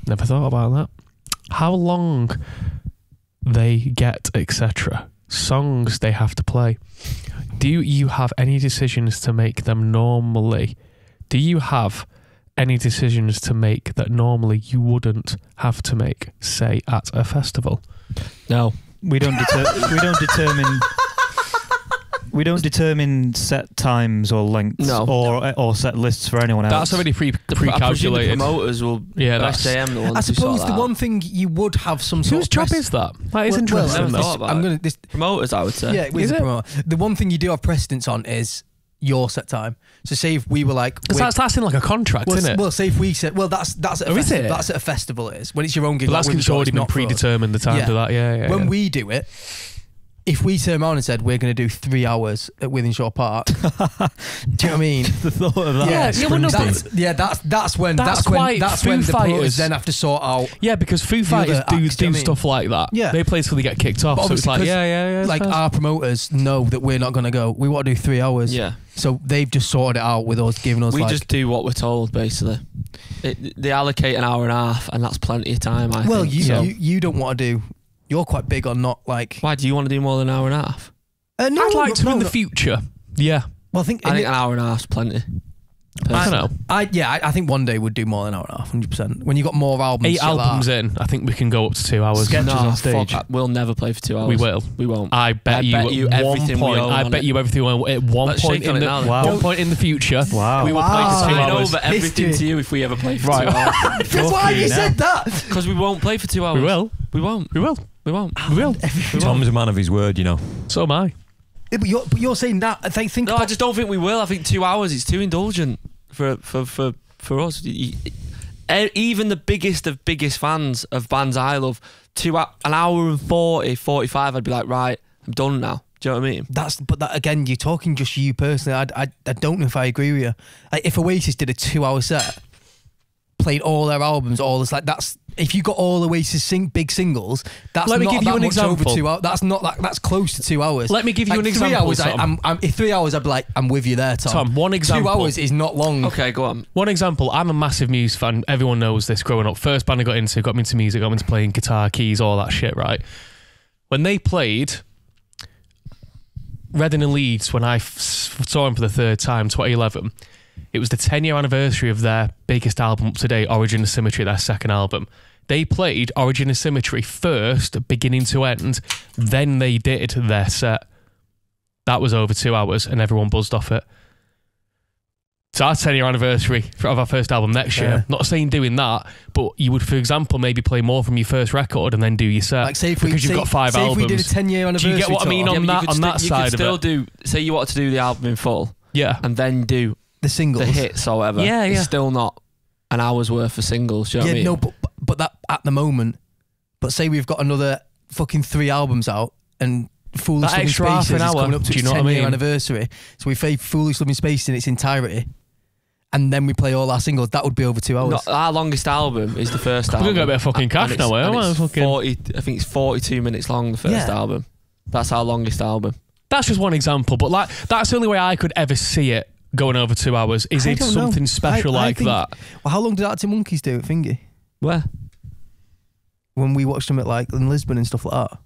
Never thought about that. How long they get, etc. Songs they have to play. Do you have any decisions to make them normally? Do you have any decisions to make that normally you wouldn't have to make, say, at a festival? No. We don't determine set times or lengths No. or set lists for anyone else. That's already I presume the pre-calculated. promoters will. Yeah, that's that's... SAM the ones I who sort suppose that the out. one thing you would have some sort Whose of job press- is that? That is interesting. never though. thought about I'm it. gonna this, Promoters, I would say. yeah, it Is is a it? promoter. The one thing you do have precedence on is your set time. So say if we were like, Because that's in like a contract, well, isn't it? well, say if we said, well, that's at a Oh, is festival. it? That's at a festival. It is when it's your own gig. But that's like because it's already Withenshaw, been not for us. predetermined the time Yeah. to that. Yeah. When yeah. we do it, if we turn around and said we're going to do 3 hours at Withenshaw Park, do you know what I mean? the thought of that. Yeah, well, no, that's when That's why that's Foo when the promoters Fighters- then have to sort out. Yeah, because Foo Fighters other acts, do you know do what I mean? stuff like that. Yeah. They play till they get kicked off. But So it's like, obviously, yeah. Like fair. our promoters know that we're not going to go. We want to do 3 hours. Yeah. So they've just sorted it out with us, giving us We like. just do what we're told, basically. They allocate an hour and a half, and that's plenty of time, I well, think. you, So- you don't want to do. You're quite big on not like. Why do you want to do more than an hour and a half? No, I'd like to no, in the no. future. Yeah. Well, I think. I think an hour and a half's plenty. I don't know. I think one day would do more than an hour and a half, 100%. When you got more albums, 8 shit like albums that. in, I think we can go up to 2 hours. Sketches on stage. Fuck, we'll never play for 2 hours. We will. We won't. I bet you at one everything we point. own I on bet it. you everything at one Let's point shake on in it the now then. Wow. one point in the future. Wow. We will Wow. play for 2 Sign hours. over everything History. to you if we ever play for Right. 2 hours. That's why you Fucking said that. Because we won't play for 2 hours. We will. We won't. We will. We won't. We will. Tom's a man of his word, you know. So am I. Yeah, but you're saying that. I think. No, I just don't think we will. I think 2 hours is too indulgent for us. Even the biggest of biggest fans of bands I love, an hour and 40, 45, I'd be like, right, I'm done now. Do you know what I mean? But that again, you're talking just you personally. I don't know if I agree with you. Like if Oasis did a 2 hour set, played all their albums, all this that's if you got all Oasis big singles, that's Let me not give you that an much over example. 2 hours. That's not that. That's close to 2 hours. Let me give you an 3 example, hours, Tom. if 3 hours, I'd be like, I'm with you there, Tom. Tom, one example. 2 hours is not long. Okay, go on. One example, I'm a massive Muse fan. Everyone knows this growing up. First band I got me into music, got me into playing guitar, keys, all that shit, right? When they played Reading and Leeds, when I saw them for the third time, 2011, it was the 10-year anniversary of their biggest album up to date, Origin of Symmetry, their second album. They played Origin of Symmetry first, beginning to end, then they did their set. That was over 2 hours and everyone buzzed off it. It's our 10-year anniversary of our first album next year. Not saying doing that, but you would, for example, maybe play more from your first record and then do your set. Like say if because you've got 5 albums. If we did a 10-year anniversary, Do you get what I mean tour, on that You side could of still it? do. Say you wanted to do the album in full, Yeah. and then do the singles, the hits or whatever. Yeah, yeah. It's still not an hour's worth of singles. Do you know what I mean? no, but that at the moment. But say we've got another fucking 3 albums out and Foolish That Loving extra half Spaces an is hour, coming up to do you its know what I 10-year mean? anniversary. So we play Foolish Loving Spaces in its entirety, and then we play all our singles. That would be over 2 hours. No, our longest album is the first We're album. gonna get a bit of fucking cash And now, it's- eh? and Well, it's fucking- 40. I think it's 42 minutes long. The first Yeah. album. That's our longest album. That's just one example, but like that's the only way I could ever see it going over 2 hours is I if don't know. something special I like think- that. Well, how long did Arctic Monkeys do at Thingy? Where? When we watched them at like in Lisbon and stuff like that.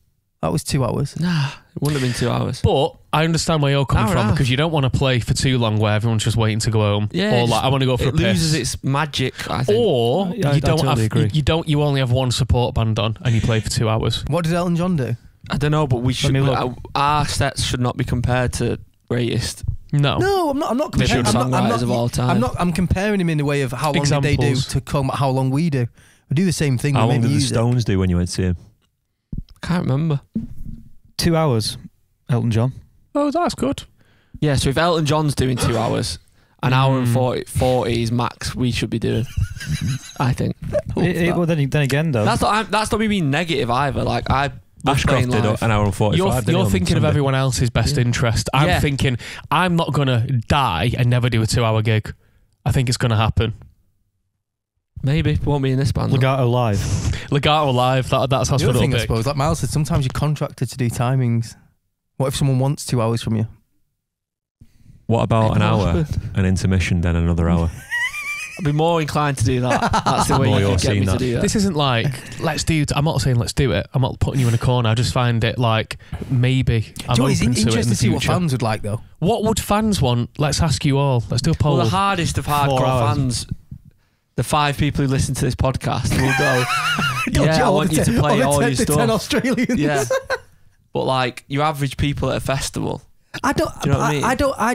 That was 2 hours. Nah, it wouldn't have been 2 hours. But I understand where you're coming Hour and a from half. because you don't want to play for too long where everyone's just waiting to go home. Yeah, or like I want to go for a It loses piss. its magic. I think. Or Yeah, I you don't totally have agree. you only have one support band on and you play for 2 hours. What did Elton John do? I don't know, but we should. me look. Our sets should not be compared to greatest. No. No, I'm not. I'm not comparing. Should I'm not, songwriters of all time. I'm comparing him in the way of how long did they do Examples. to come. How long we do. We do the same thing. How we long make did the music. Stones do when you went to see him? Can't remember. 2 hours, Elton John. Oh, that's good. Yeah, so if Elton John's doing 2 hours, an hour and 40 is max we should be doing. I think. Well, then again, though. That's not me being negative either. Like I was playing Ashcroft did live. an hour and 45. You're thinking of everyone else's best interest. I'm Yeah. thinking I'm not going to die and never do a 2-hour gig. I think it's going to happen. Maybe won't be in this band. though. Legato Live. Legato Live. That's how The other it'll thing, I be. suppose, like Myles said, sometimes you're contracted to do timings. What if someone wants 2 hours from you? What about an hour, an intermission, then another hour? I'd be more inclined to do that. That's the way More you you're can get seeing me to that. do that. This isn't like let's do. I'm not saying let's do it. I'm not putting you in a corner. I just find it like maybe I'm Do you know, open it's to it in interesting the to see what future. fans would like, though. What would fans want? Let's ask you all. Let's do a poll. Well, the hardest of 4 hardcore hours. fans, the 5 people who listen to this podcast, will go, yeah, I want you to play all your the 10 stuff. Australians. Yeah. But like your average people at a festival, I don't. Do you know what I mean?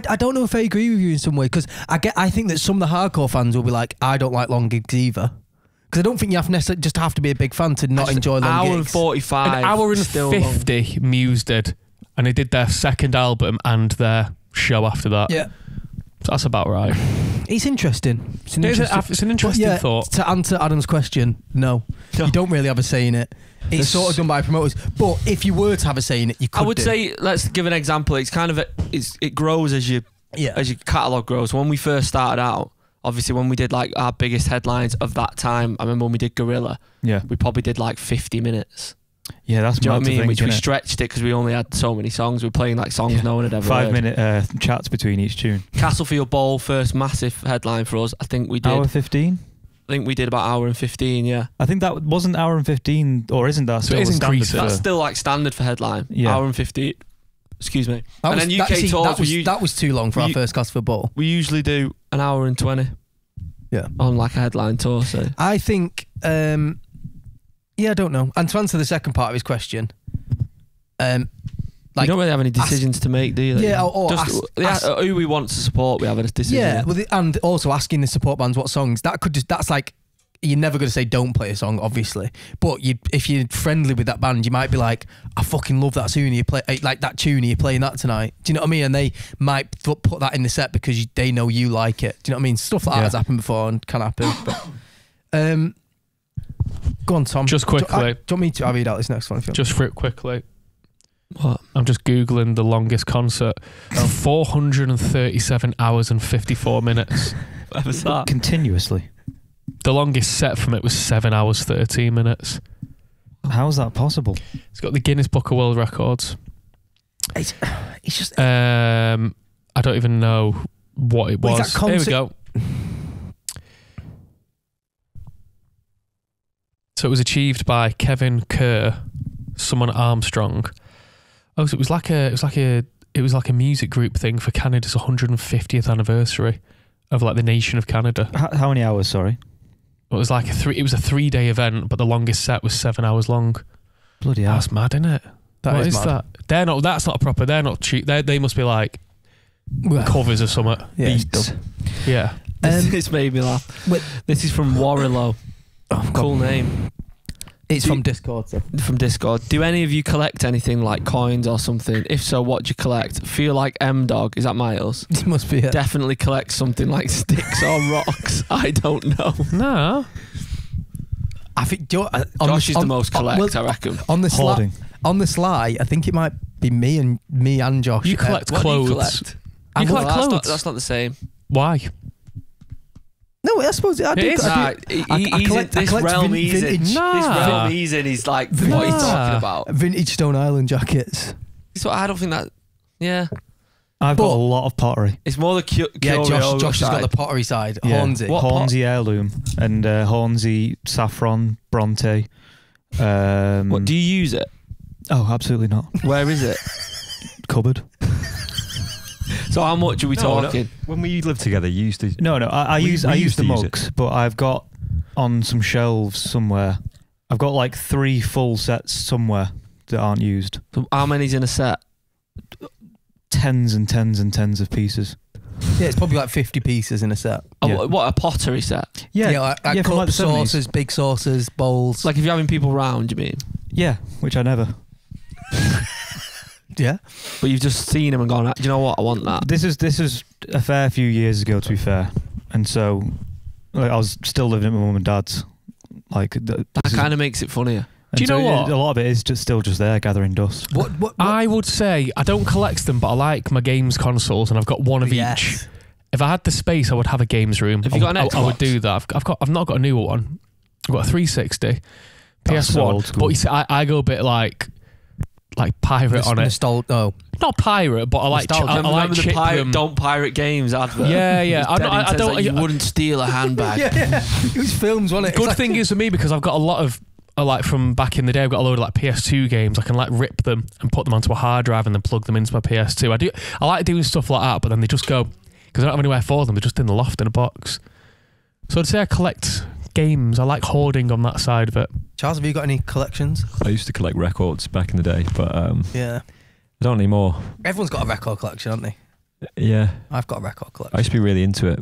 I don't know if I agree with you in some way, because I think that some of the hardcore fans will be like, I don't like long gigs either. Because I don't think you have to necessarily just have to be a big fan to not enjoy long hour gigs. and 45, An hour and still 50 Muse did, and they did their second album and their show after that. Yeah, So that's about right. it's interesting. It's an It's interesting, an interesting yeah, thought. To answer Adam's question, no, No. you don't really have a say in it. It's sort of done by promoters. But if you were to have a say in it, you could. I would do. say, let's give an example. It's kind of it grows as your catalogue grows. When we first started out, obviously when we did like our biggest headlines of that time, I remember when we did Gorilla, Yeah. we probably did like 50 minutes. Yeah, that's Do you know mad what I to mean? think, Which we innit? stretched it because we only had so many songs. We were playing like songs no one had ever 5 heard. minute chats between each tune. Castlefield Bowl, first massive headline for us. I think we did. Hour 15? I think we did about hour and 15. Yeah, I think that wasn't hour and 15, or isn't that So still it is the standard increasing. for- that's still like standard for headline. Yeah. Hour and 15. Excuse me. That And was, then that, UK see, tours, that was too long for our we- first Castlefield Bowl. We usually do an hour and 20. Yeah. On like a headline tour. So I think, I don't know. And to answer the second part of his question, we like, don't really have any decisions to make, do you? Yeah, or Just who we want to support. We have a decision. yeah, well, and also asking the support bands what songs. That's like, you're never going to say don't play a song, obviously. But if you're friendly with that band, you might be like, I fucking love that tune. You play like that tune. You're playing that tonight. Do you know what I mean? And they might put that in the set because they know you like it. Do you know what I mean? Stuff like that has happened before and can happen. But, go on, Tom. Just quickly. Do you want me to read out this next one? If you want? Just for it quickly. What? I'm just Googling the longest concert. 437 hours and 54 minutes. Whatever's that? Continuously. The longest set from it was 7 hours 13 minutes. How is that possible? It's got the Guinness Book of World Records. It's just. I don't even know what it Well, was. is that Here we concert- go. So it was achieved by Kevin Kerr, someone Armstrong. Oh, so it was like a music group thing for Canada's 150th anniversary of like the nation of Canada. How many hours, sorry? It was like it was a 3-day event, but the longest set was 7 hours long. Bloody hell. That's mad, isn't it? What is mad. that? They're not. That's not proper. They're not cheap. They must be like Well, covers or something. yeah, it's Beats. dumb. Yeah. This made me laugh. Wait. This is from Warrillow. Oh, Cool name. It's from Discord. So. From Discord. Do any of you collect anything like coins or something? If so, what do you collect? Feel like M-Dog. Is that Myles? This must be it. Definitely collect something like sticks or rocks. I don't know. No. I think Josh is the most collect, I reckon. On the Hoarding. on the sly, I think it might be me and Josh. You collect What do you clothes. collect? I You would- collect Well, clothes. that's not the same. Why? No, I suppose I do. is. I collect This realm he's in. vintage, Nah. This realm he's in is like, what are you talking about? vintage Stone Island jackets. So I don't think that. Yeah, I've But- got a lot of pottery. it's more the Yeah, curio Josh has got side. the pottery side. Yeah. Hornsey. What Hornsey heirloom and Hornsey saffron Bronte. What do you use it? Oh, absolutely not. Where is it? Cupboard. So how much are we No, talking? When we lived together, you used to. No, I We- use we I use used the to use it. mugs, but I've got on some shelves somewhere. I've got like 3 full sets somewhere that aren't used. So how many's in a set? Tens and tens and tens of pieces. Yeah, it's probably like 50 pieces in a set. What, a pottery set? Yeah, like from cups, like the 70s. saucers, big saucers, bowls. Like if you're having people round, you mean? Yeah, which I never. Yeah. But you've just seen them and gone, do you know what? I want that. This is a fair few years ago, to be fair, and so I was still living at my mum and dad's. Like that kind of makes it funnier. Do you know what? A lot of it is just still there gathering dust. What? I would say I don't collect them, but I like my games consoles, and I've got one of each. If I had the space, I would have a games room. Have you got an Xbox? I would do that. I've not got a newer one. I've got a 360, That's so old PS1. school. But you see, I go a bit like pirate on it. Not pirate, but I like Remember the chip pirate, them. don't pirate games advert. Yeah. I don't. Like you wouldn't steal a handbag. Yeah. It was films, wasn't it? Good thing is for me because I've got a lot of like from back in the day. I've got a load of like PS2 games. I can like rip them and put them onto a hard drive and then plug them into my PS2. I like doing stuff like that, but then they just go because I don't have anywhere for them. They're just in the loft in a box. So I'd say I collect games. I like hoarding on that side of it. Charles, have you got any collections? I used to collect records back in the day, but Yeah. I don't anymore. Everyone's got a record collection, haven't they? Yeah, I've got a record collection. I used to be really into it.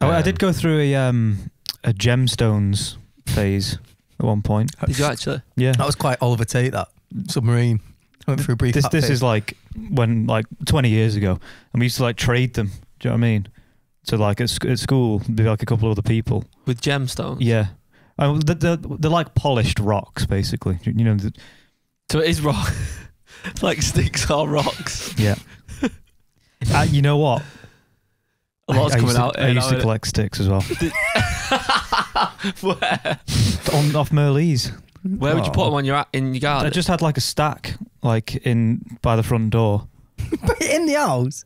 I did go through a gemstones phase at one point. Did you actually? Yeah, That was quite Oliver Tate, that submarine. I went through a brief. this is like when like 20 years ago, and we used to like trade them. Do you know what I mean? So like at school, there'd be like a couple of other people. With gemstones? Yeah, they're like polished rocks, basically. You know. So it is rock. Like sticks are rocks. Yeah. You know what? A lot's coming out. I used to collect sticks as well. Where? Off Merleys. Where would you put them on in your garden? I just had like a stack, like by the front door. in the house.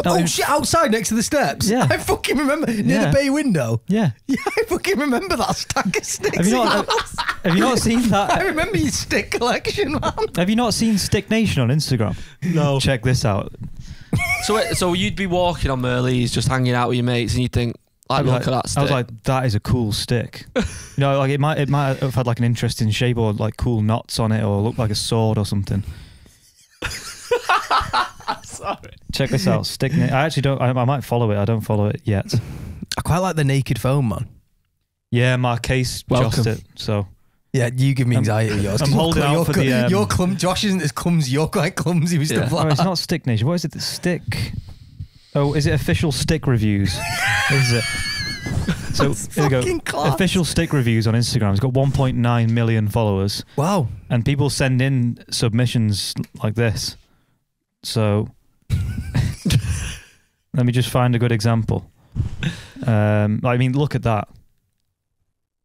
No, Oh shit! Outside next to the steps. Yeah. I fucking remember near the bay window. Yeah. Yeah, I fucking remember that stack of sticks. Have you in not? the house. Have you not seen I that? remember your stick collection, man. Have you not seen Stick Nation on Instagram? No. Check this out. So you'd be walking on Merleys, just hanging out with your mates, and you'd think, look at that stick. I was like, that is a cool stick. Like it might have had like an interesting shape or like cool knots on it or look like a sword or something. Sorry. Check this out. Stick. I actually don't. I might follow it. I don't follow it yet. I quite like the naked phone, man. Yeah, my case Welcome. just it. So Yeah, you give me anxiety with yours. I'm holding out for the. You're Josh isn't as clumsy. You're quite clumsy with stuff Oh, like it's that. not Stick Nation. What is it? Stick. Oh, is it official stick reviews? Is it? So here we go. Fucking class. Official stick reviews on Instagram. It's got 1.9 million followers, Wow. and people send in submissions like this. So let me just find a good example. I mean, look at that.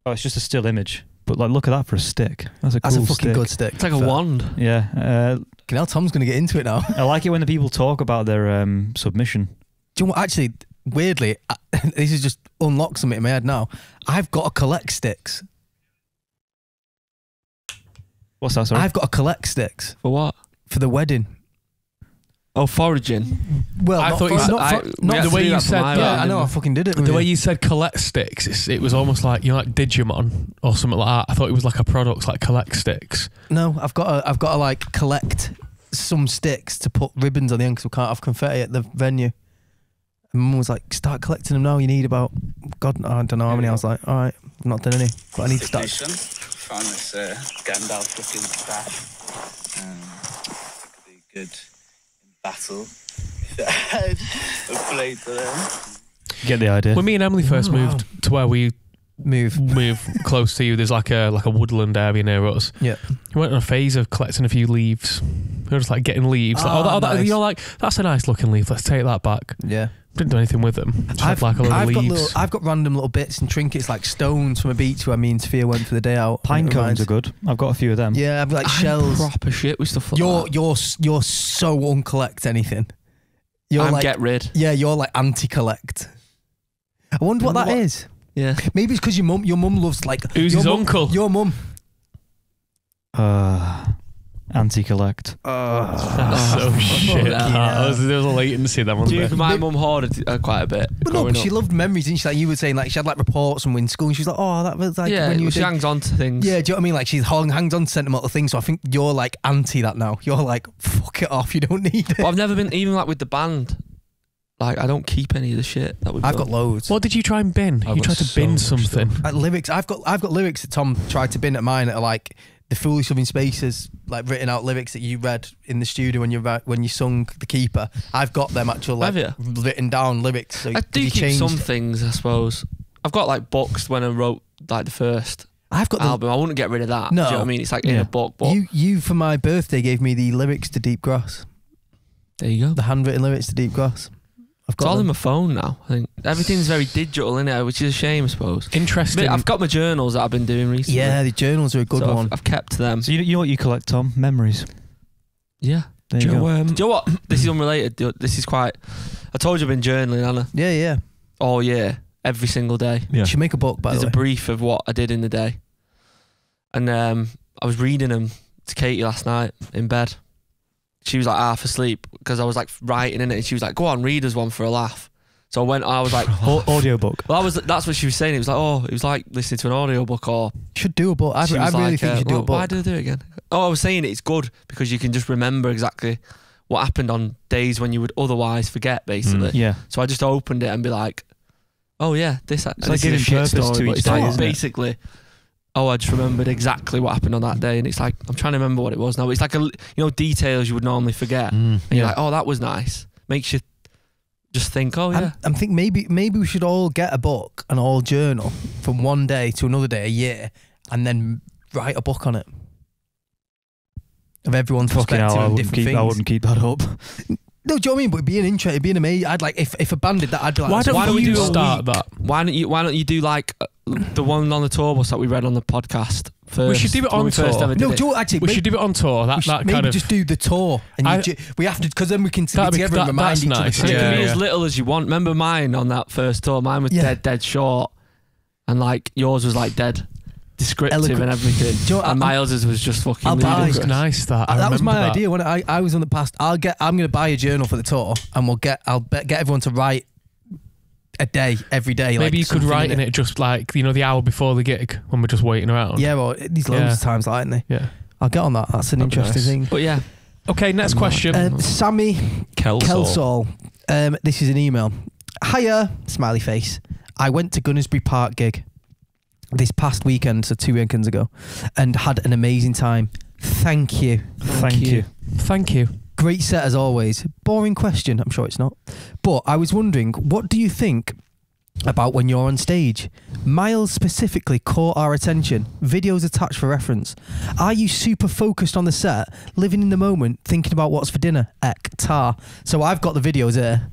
Oh, it's just a still image, but like, look at that for a stick. That's a That's cool a fucking stick. good stick. It's like a wand. Yeah, Now Tom's going to get into it now. I like it when the people talk about their submission. Do you know what? Actually, weirdly, this has just unlocked something in my head now. I've got to collect sticks. What's that? Sorry. I've got to collect sticks For what? for the wedding. Oh, foraging. Well, I not thought for, you said- not for, we not had the to way do you that for said my that, yeah, wedding, I know. I didn't fucking did it. The way you said collect sticks, it was almost like like Digimon or something like that. I thought it was like a product like collect sticks. No, I've got to like collect some sticks to put ribbons on the end because we can't have confetti at the venue. And Mum was like, "Start collecting them now. You need about God, I don't know how many." I was like, "All right, I've not done any, but I need to start." Found this Gandalf looking stash. Could be good in battle. A plate for them. Get the idea. When me and Emily first moved to where we Move. close to you, there's like a woodland area near us. Yeah. We went on a phase of collecting a few leaves. We were just like getting leaves. Nice. You're like, that's a nice looking leaf. Let's take that back. Yeah. Didn't do anything with them. Just had like a load of leaves. I've got random little bits and trinkets like stones from a beach where me and Sophia went for the day out. Pine And it cones reminds- are good. I've got a few of them. Yeah, I've got like shells. Proper shit with stuff like that. You're so uncollect anything. You're I'm like get rid. Yeah, you're like anti-collect. I wonder what that is. Yeah. Maybe it's because your mum loves like Who's your his mum- uncle? Your mum. Anti-collect. So shit. There was a latency there, wasn't there? My mum hoarded quite a bit. But no, growing but she up. loved memories, didn't she? Like you were saying, like she had like reports from in school, and she was like, "Oh, that was like Yeah, when you were she doing-" hangs on to things. Yeah, do you know what I mean? Like she hangs on to sentimental things. So I think you're like anti that now. You're like, fuck it off. You don't need it. But I've never been, even like with the band, like I don't keep any of the shit that we've I've done. got loads. What did you try and bin? I've You got tried to so bin much something. stuff. Lyrics. I've got lyrics that Tom tried to bin at mine that are like the foolish loving spaces, like written out lyrics that you read in the studio when you sung The Keeper. I've got them actual like Have you? written down lyrics. So I do you keep changed. some things, I suppose. I've got like books when I wrote like the first I've got the album. I wouldn't get rid of that. No. Do you know what I mean? It's like in Yeah. a book, but you for my birthday gave me the lyrics to Deep Grass, there you go. the handwritten lyrics to Deep Grass. I've It's got all in them. my phone now. I think everything's very digital in it, which is a shame, I suppose. Interesting. I've got my journals that I've been doing recently. Yeah, the journals are a good So one. I've kept them. So you know what you collect, Tom? Memories. Yeah. There you Joe, go. Do you know what? This is unrelated. This is quite. I told you I've been journaling, Anna. Yeah. Oh yeah, every single day. Yeah. You should make a book, by There's the a way. brief of what I did in the day, and I was reading them to Katie last night in bed. She was like half asleep because I was like writing in it, and she was like, "Go on, read us one for a laugh." So I was like, Audiobook. well, that's what she was saying. It was like, it was like listening to an audiobook or. Should do a book. I She was really like, think you should do a book. Why did I do it again? Oh, I was saying it's good because you can just remember exactly what happened on days when you would otherwise forget, basically. Yeah. So I just opened it and be like, oh yeah, this like is a giving shit purpose story, to but each it's day, like isn't it? basically, I just remembered exactly what happened on that day, and it's like I'm trying to remember what it was now. It's like details you would normally forget, and you're like, oh, that was nice. Makes you just think, oh yeah. I'm thinking maybe we should all get a book and all journal from one day to another day a year, and then write a book on it of everyone's Fucking perspective hell, I and wouldn't different keep. I things. wouldn't keep that up. No, do you know what I mean? But it'd be an interest. It'd be an amazing. I'd like if a band did that. I'd be like, Why don't we you do do a start week? that? Why don't you do like the one on the tour bus that we read on the podcast first? We should do it when on we first tour. ever did No, it. do you know what, actually? We should do it on tour. That maybe kind of. just do the tour, and we have to because then we can sit That'd be- together and that- remind that's each nice. other. And it can be Yeah. as little as you want. Remember mine on that first tour? Mine was Yeah. dead short, and like yours was like dead descriptive Eloquent. and everything. Do you know what, And Miles's was just fucking I'll buy- That was ludicrous. nice. That That was my remember idea when I was on the past. I'm going to buy a journal for the tour, and get everyone to write a day every day. Maybe like you could something write in it just like the hour before the gig when we're just waiting around. Yeah, well, these loads Yeah. of times, like, aren't they? Yeah. I'll get on that. That's an That'd be interesting nice. thing. But yeah, Okay. Next question. Sammy Kelsall. This is an email. Hiya, smiley face. I went to Gunnersbury Park gig this past weekend, so 2 weekends ago, and had an amazing time. Thank you. Thank you. Thank you. Great set as always. Boring question, I'm sure it's not. But I was wondering, what do you think about when you're on stage? Myles specifically caught our attention. Videos attached for reference. Are you super focused on the set, living in the moment, thinking about what's for dinner? Tar. So I've got the videos there.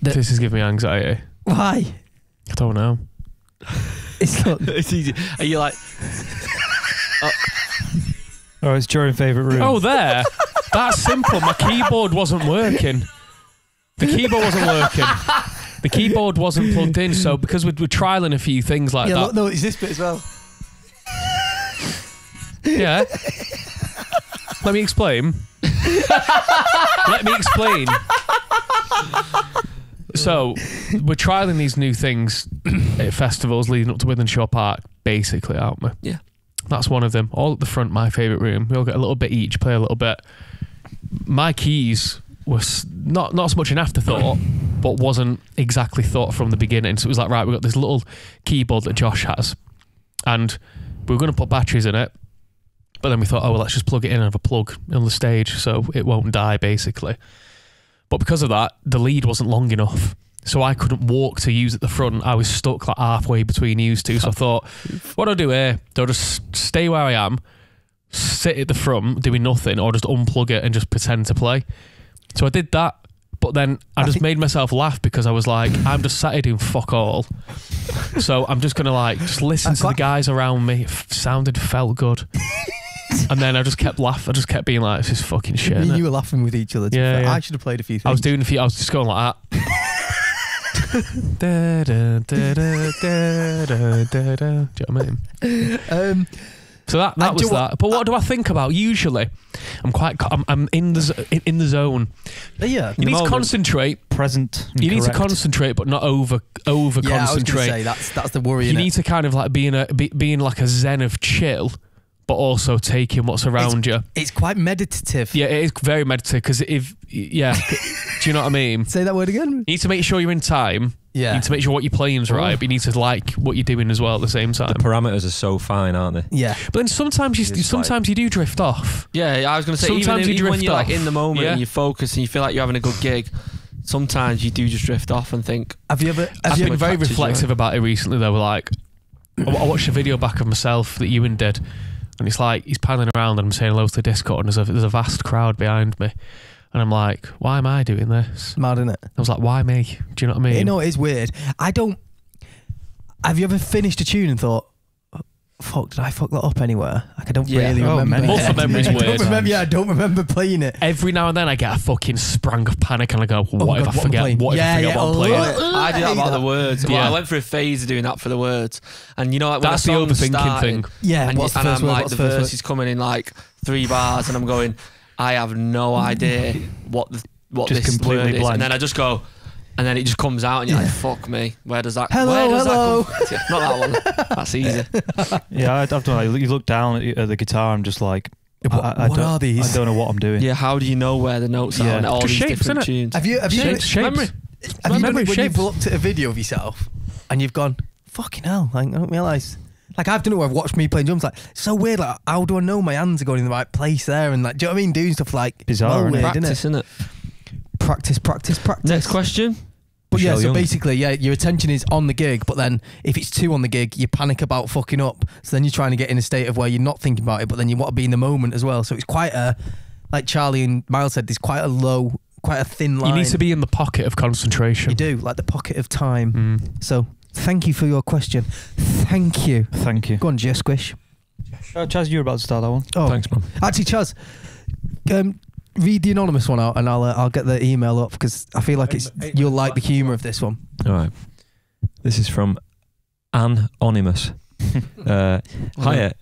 This is giving me anxiety. Why? I don't know. It's not. it's easy. Are you like? Oh, it's your favourite room. Oh, there. That's simple. My keyboard wasn't working. The keyboard wasn't working. The keyboard wasn't plugged in, so because we're trialing a few things like Yeah, that. look, no, it's this bit as well. Yeah. Let me explain. Let me explain. So, we're trialing these new things at festivals leading up to Wythenshawe Park, basically, aren't we? Yeah. That's one of them. All at the front, my favourite room. We all get a little bit each, play a little bit. My keys was not so much an afterthought, but wasn't exactly thought from the beginning. So it was like, right, we've got this little keyboard that Josh has, and we were going to put batteries in it, but then we thought, oh, well, let's just plug it in and have a plug on the stage so it won't die, basically. But because of that, the lead wasn't long enough. So I couldn't walk to use at the front. I was stuck like halfway between you two. So I thought, what do I do here? Do I just stay where I am, sit at the front doing nothing, or just unplug it and just pretend to play? So I did that, but then I just made myself laugh because I was like, I'm just sat here doing fuck all. So I'm just going to just listen to the guys around me. It felt good. And then I just kept laughing. I just kept being like, this is fucking shit. Me and innit? you were laughing with each other. Yeah, yeah. I should have played a few things. I was doing a few. I was just going like that. Da, da, da, da, da, da, da, da. Do you know what I mean? So that was that. But what do I think about? Usually, I'm in the zone. Yeah, You need to concentrate. Present. and You need to correct. concentrate, but not over Yeah, I was going to concentrate. say that's the worry. You innit? need to kind of like be in like a zen of chill, but also taking what's around you. It's quite meditative. Yeah, it is very meditative because do you know what I mean? Say that word again. You need to make sure you're in time. Yeah. You need to make sure what you're playing's right, but you need to like what you're doing as well at the same time. The parameters are so fine, aren't they? Yeah. But then sometimes you do drift off. Yeah, I was going to say, Sometimes you even when drift you're like off. in the moment Yeah. and you focus and you feel like you're having a good gig, sometimes you do just drift off and think. Have you ever? I've been very practice, reflective about it recently though. Like, I watched a video back of myself that Ewan did, and it's like he's panning around and I'm saying hello to the Discord, and there's a vast crowd behind me, and I'm like, why am I doing this? Mad, isn't it? I was like, why me? Do you know what I mean? You know, it is weird. Have you ever finished a tune and thought, fuck, did I fuck that up anywhere? Like, I don't really remember. Muscle memory's I weird. I don't remember playing it. Every now and then I get a fucking sprang of panic and I go, what if I forget? What if I forget what I'm playing? I do that about the words. Well, Yeah. I went through a phase of doing that for the words, and you know, like when That's the a song's overthinking starting, thing. Yeah, and, what's the and first I'm word? like, What's the the first verse word? is coming in like 3 bars, and I'm going, I have no idea what Just this completely word is, blank. and then I just go, and then it just comes out, and you're like, fuck me, where does that? Hello, where does hello. That come? Yeah, not that one. That's easy. Yeah, I've done that. You look down at the guitar and just like, What are these? I don't know what I'm doing. Yeah, how do you know where the notes are Yeah. and all Just these shapes, different innit? tunes? Have you Shapes. Have you done Memory it when shapes. you've looked at a video of yourself and you've gone, fucking hell, like, I don't realise. Like, I've done it where I've watched me playing drums, like, so weird, like, how do I know my hands are going in the right place there? And like, do you know what I mean? Doing stuff like, Bizarre, well, innit? weird, Practice, innit? innit? Practice. Next question. But yeah, Michelle so Young. basically, yeah, your attention is on the gig, but then if it's 2 on the gig, you panic about fucking up. So then you're trying to get in a state of where you're not thinking about it, but then you want to be in the moment as well. So it's quite a, like Charlie and Myles said, there's quite a thin line. You need to be in the pocket of concentration. You do, like the pocket of time. So thank you for your question. Thank you. Thank you. Go on, Jess Squish. Chaz, you were about to start that one. Oh, Thanks, man. actually, Chaz, read the anonymous one out, and I'll get the email up because I feel like you'll like the humour of this one. All right. This is from Anonymous. Hiya.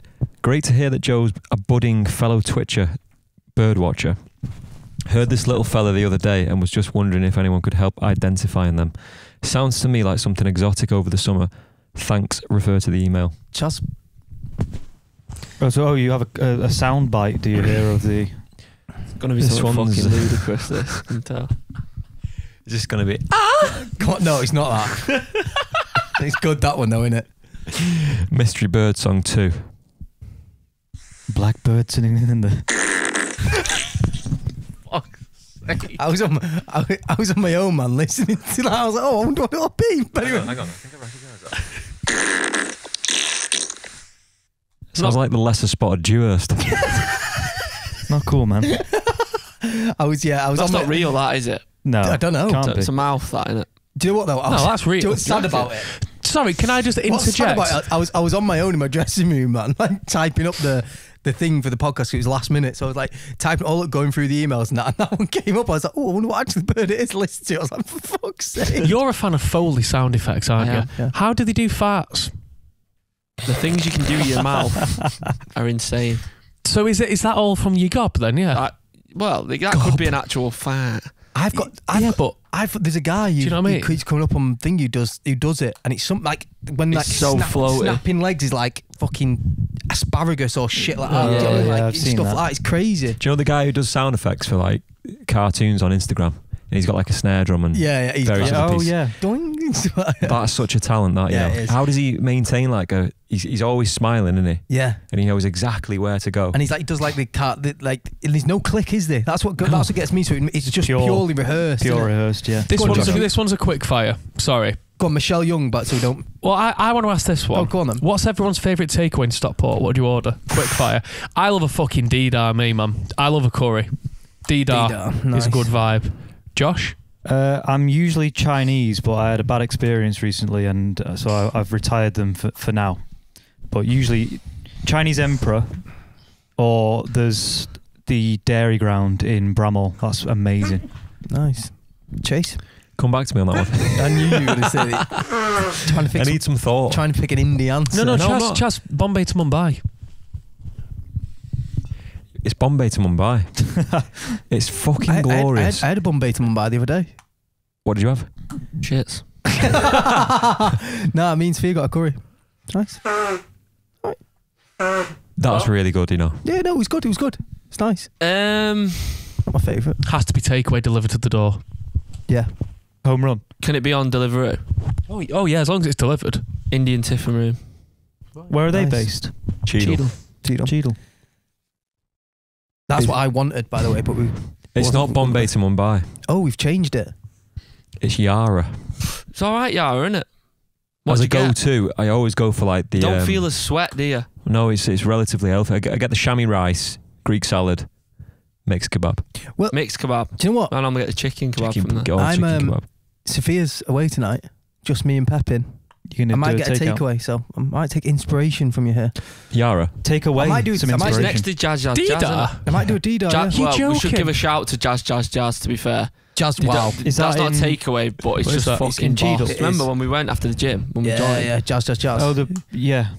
Great to hear that Joe's a budding fellow Twitcher, birdwatcher. Heard this little fella the other day and was just wondering if anyone could help identifying them. Sounds to me like something exotic over the summer. Thanks. Refer to the email. Chaz, So you have a sound bite, do you hear, of the... It's going to be This so fucking one's- ludicrous, this. I can tell. Is this going to be come on, no, it's not that. It's good, that one though, isn't it? Mystery Bird Song 2? Blackbird sitting in the... I was on my own, man, listening to that. I was like, oh, I wonder what it'll be. But anyway, Hang on, I think I recognise that. Sounds like the lesser spotted Dewhurst. Not cool, man. I was That's on not my, real, that is it? No. I don't know. Can't be. It's a mouth, that, isn't it? Do you know what though? No, that's real. Do you know what's sad about it? Sorry, can I just What's sad interject? about it? I was on my own in my dressing room, man, like typing up the thing for the podcast. It was last minute, so I was like typing all up, going through the emails and that one came up. I was like, oh, I wonder what actually bird it is to listen to. I was like, for fuck's sake. You're a fan of Foley sound effects, aren't I you? am, yeah. How do they do farts? The things you can do with your mouth are insane. So is that all from your gob then? Yeah. Well, that could be an actual fart. There's a guy Do you know what I mean? who's coming up on thing who does it, and it's something like when like It's so floaty. snapping legs is like fucking asparagus or shit like that. Oh, Do you know what I mean? yeah, Like, I've seen stuff that. like that. It's crazy. Do you know the guy who does sound effects for like cartoons on Instagram? And he's got like a snare drum and Yeah, he's various like, other Oh, pieces. yeah. doing. That's such a talent, that, Yeah, you it know. is. How does he maintain like a... He's always smiling, isn't he? Yeah, And he knows exactly where to go. and he's like, he does like the cat, like there's no click, is there? That's what gets me to it. It's just Pure- purely rehearsed. Pure isn't it? rehearsed, yeah. This Go on, one's Josh. this one's a quick fire. Sorry. Go on, Michelle Young, but so we don't. Well, I want to ask this one. Oh, go on then. What's everyone's favourite takeaway in Stockport? What do you order? Quick fire. I love a fucking Deedar, me, man. I love a curry. Deedar Deedar, is nice. a good vibe. Josh? I'm usually Chinese, but I had a bad experience recently, and so I've retired them for now. But usually Chinese Emperor, or there's the Dairy Ground in Bramall. That's amazing. Nice. Chase, Come back to me on that one. I knew you were going to say that. I need some thought. Trying to pick an indie answer. No, No, I'm not. Chas, Bombay to Mumbai. It's Bombay to Mumbai. It's fucking glorious. I had a Bombay to Mumbai the other day. What did you have? Shits. No, it means Fia got a curry. Nice. That's really good, you know. Yeah, no, it was good. It was good. It's nice. Not my favourite. Has to be takeaway delivered to the door. Yeah. Home run. Can it be on Deliveroo? Oh yeah, as long as it's delivered. Indian Tiffin Room. Where are they Nice. based? Cheadle. Cheadle. That's what I wanted, by the way, but we. It's not Bombay to Mumbai. Oh, we've changed it. It's Yara. It's all right, Yara, isn't it? As What'd a you get? go-to, I always go for like the. Don't feel a sweat, do you? No, it's relatively healthy. I get the chamois rice, Greek salad, mixed kebab. Mixed kebab. Do you know what? And I'm gonna get the chicken kebab Chicken, from there. chicken kebab. Sophia's away tonight. Just me and Pepin. You're I gonna might do get a takeout? takeaway, so I might take inspiration from you here. Yara. Take away I might do- some I might- It's inspiration. next to Jazz Jazz Jazz. Dida? I might do a D-Dar. Jazz, Yeah. well, we should joking? give a shout to Jazz Jazz Jazz, to be fair. Jazz, wow. Is That's that not a in- takeaway, but it's What is just that? fucking It's in Cheadle. boss. It Remember is. when we went after the gym? When we Yeah, joined? yeah, Jazz. Oh, where Where you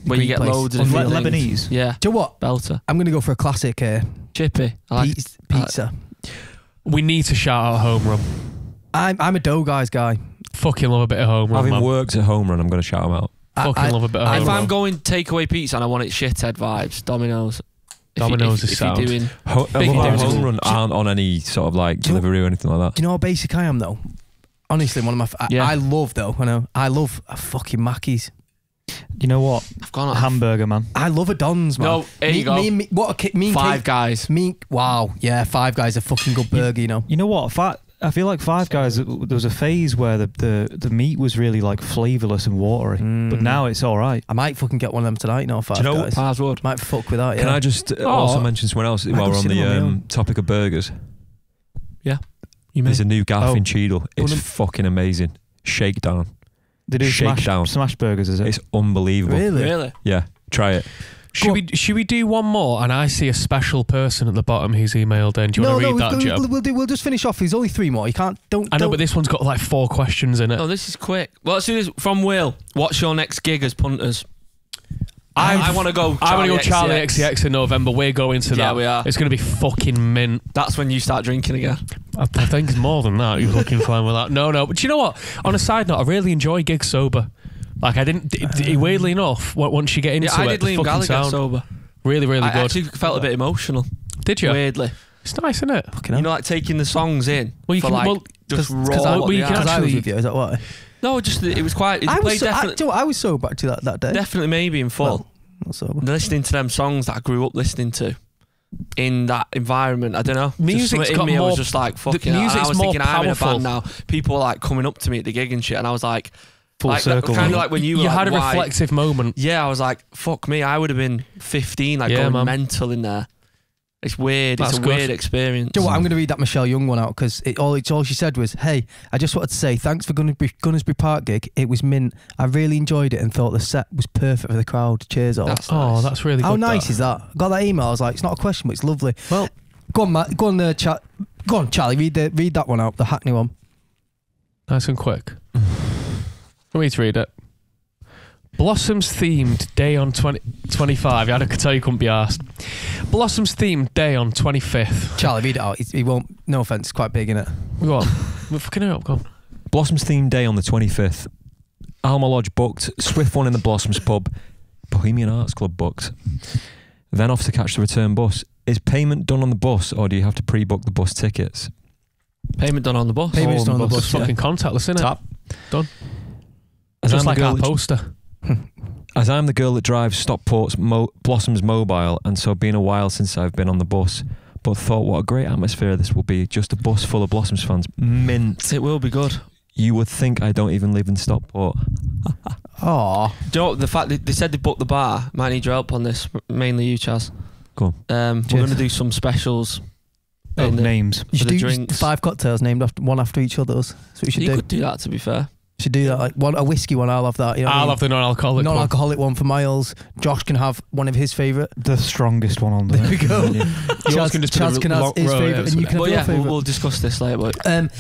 Greek get place. loads of Oh, different Le- things. Lebanese? Yeah. Do you know what? Belter. I'm going to go for a classic here. Chippy. I like Pizza. We need to shout out Home Run. I'm a dough guys guy. Fucking love a bit of Home Run, Having man. worked at Home Run, I'm going to shout them out. Fucking love a bit of Home If Run. I'm going takeaway pizza and I want it shithead vibes, Domino's. Domino's is if you're sound. doing Big What about difference. Home Run aren't on any sort of like Do you know- delivery or anything like that. Do you know how basic I am though? Honestly, one of my. Yeah. I love though. I love a fucking Mackey's. You know what? I've gone A on hamburger, man. I love a Don's, man. No, here you go. What a kick. Me and Five Kate- Guys. Wow, yeah, Five Guys a fucking good burger, you know. You know what? I feel like Five Guys. There was a phase where the meat was really like flavourless and watery, but now it's all right. I might fucking get one of them tonight. No, Five Do you know Guys. Fives would. Might fuck with that. Yeah. Can I just also mention someone else Might while go we're on cinema on my the own. topic of burgers? You mean? There's a new gaff Oh. in Cheadle. It's Well, fucking amazing. Shakedown. They do Shakedown. smash burgers, is it? It's unbelievable. Really? Really? Yeah, try it. Should we do one more? And I see a special person at the bottom who's emailed in. Do you want to read that, Joe? We'll just finish off. There's only 3 more. You can't. I know, but this one's got like 4 questions in it. No, this is quick. Well, let's do this from Will. What's your next gig as punters? I want to go. I want to go Charlie XCX. XCX in November. We're going to that. Yeah, we are. It's going to be fucking mint. That's when you start drinking again. I think it's more than that. You're looking fine with that. No. But you know what? On a side note, I really enjoy gigs sober. Like I didn't. Weirdly enough, once you get into Yeah, I it, did the Liam fucking Gallagher sound, sober. really good. I actually felt a bit emotional. Did you? Weirdly. It's nice, isn't it? You know, like taking the songs in. Well, you for can- like, well, just raw. Because I what they are. was actually- with you. Is that why? No, just it was quite. It I played was. definitely, I was sober actually that day. definitely maybe in full. Well, not sober. Listening to them songs that I grew up listening to in that environment, I don't know. Music's just something got in me, I more- was just like, fucking hell. And music's I was more thinking, I'm in a powerful. band now. People were like coming up to me at the gig and shit, and I was like, Full circle. Kind of man. like when you were had a like, why- reflective moment. Yeah, I was like, fuck me, I would have been 15, like Yeah, going man. mental in there. It's weird. That's it's a good. weird experience. Do you know what? I'm going to read that Michelle Young one out because all she said was, "Hey, I just wanted to say thanks for Gunnersbury Park gig. It was mint. I really enjoyed it and thought the set was perfect for the crowd. Cheers all." That's Oh, nice. that's really How good. nice that. is that? I got that email. I was like, it's not a question, but it's lovely. Well, Go on, Matt. Go on, chat. Go on, Charlie. Read that one out. The Hackney one. nice and quick. Let me to read it. Blossoms themed day on 25. I could tell you couldn't be asked. Blossoms themed day on 25th. Charlie, read it out. He won't. No offense. It's quite big, isn't it? Go on. We're fucking it up. Go on. Blossoms theme day on the 25th. Alma Lodge booked. Swift one in the Blossoms pub. Bohemian Arts Club booked. Then off to catch the return bus. Is payment done on the bus or do you have to pre-book the bus tickets? Payment done on the bus. Payment's done on the It's bus. Yeah. fucking contactless, isn't it? Tap. Done. As Just I'm like the girl our that- poster. As I'm the girl that drives Stockport's Blossoms Mobile, and so been a while since I've been on the bus, but thought what a great atmosphere this will be. Just a bus full of Blossoms fans. Mint. It will be good. You would think I don't even live in Stockport. Aw. Do you know what, the fact that they said they booked the bar? Might need your help on this. Mainly you, Chaz. Go on. We're going to do some specials. in the- names. You should the do drinks. 5 cocktails named one after each other. That's what you should You do. could do that, to be fair. Should do that. Like a whiskey one. I'll have that. You know what I I'll mean? have the non-alcoholic one. non-alcoholic one for Myles. Josh can have one of his favourite. The strongest one on there. There we go. Yours Chaz can just be Chaz the can long have his row, favourite, yeah, and you can have But your yeah, favourite. we'll discuss this later. But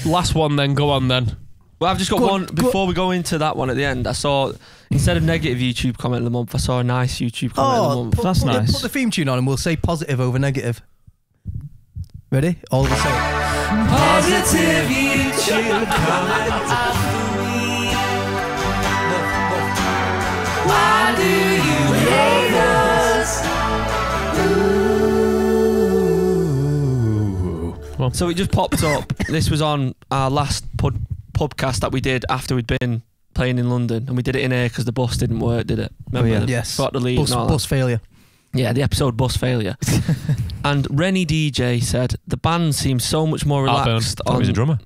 Last one then. Go on then. well, I've just got Go one on, go- before we go into that one at the end. I saw, instead of negative YouTube comment of the month, I saw a nice YouTube comment of the month. That's nice. Put the theme tune on and we'll say positive over negative. Ready? All the same. Positive YouTube comment. Why do you hate us? on. So it just popped up. This was on our last pubcast that we did after we'd been playing in London, and we did it in here because the bus didn't work, did it? Remember? Yes. Got to leave. Bus failure. Yeah, the episode bus failure. And Rennie DJ said the band seems so much more relaxed. He was a drummer.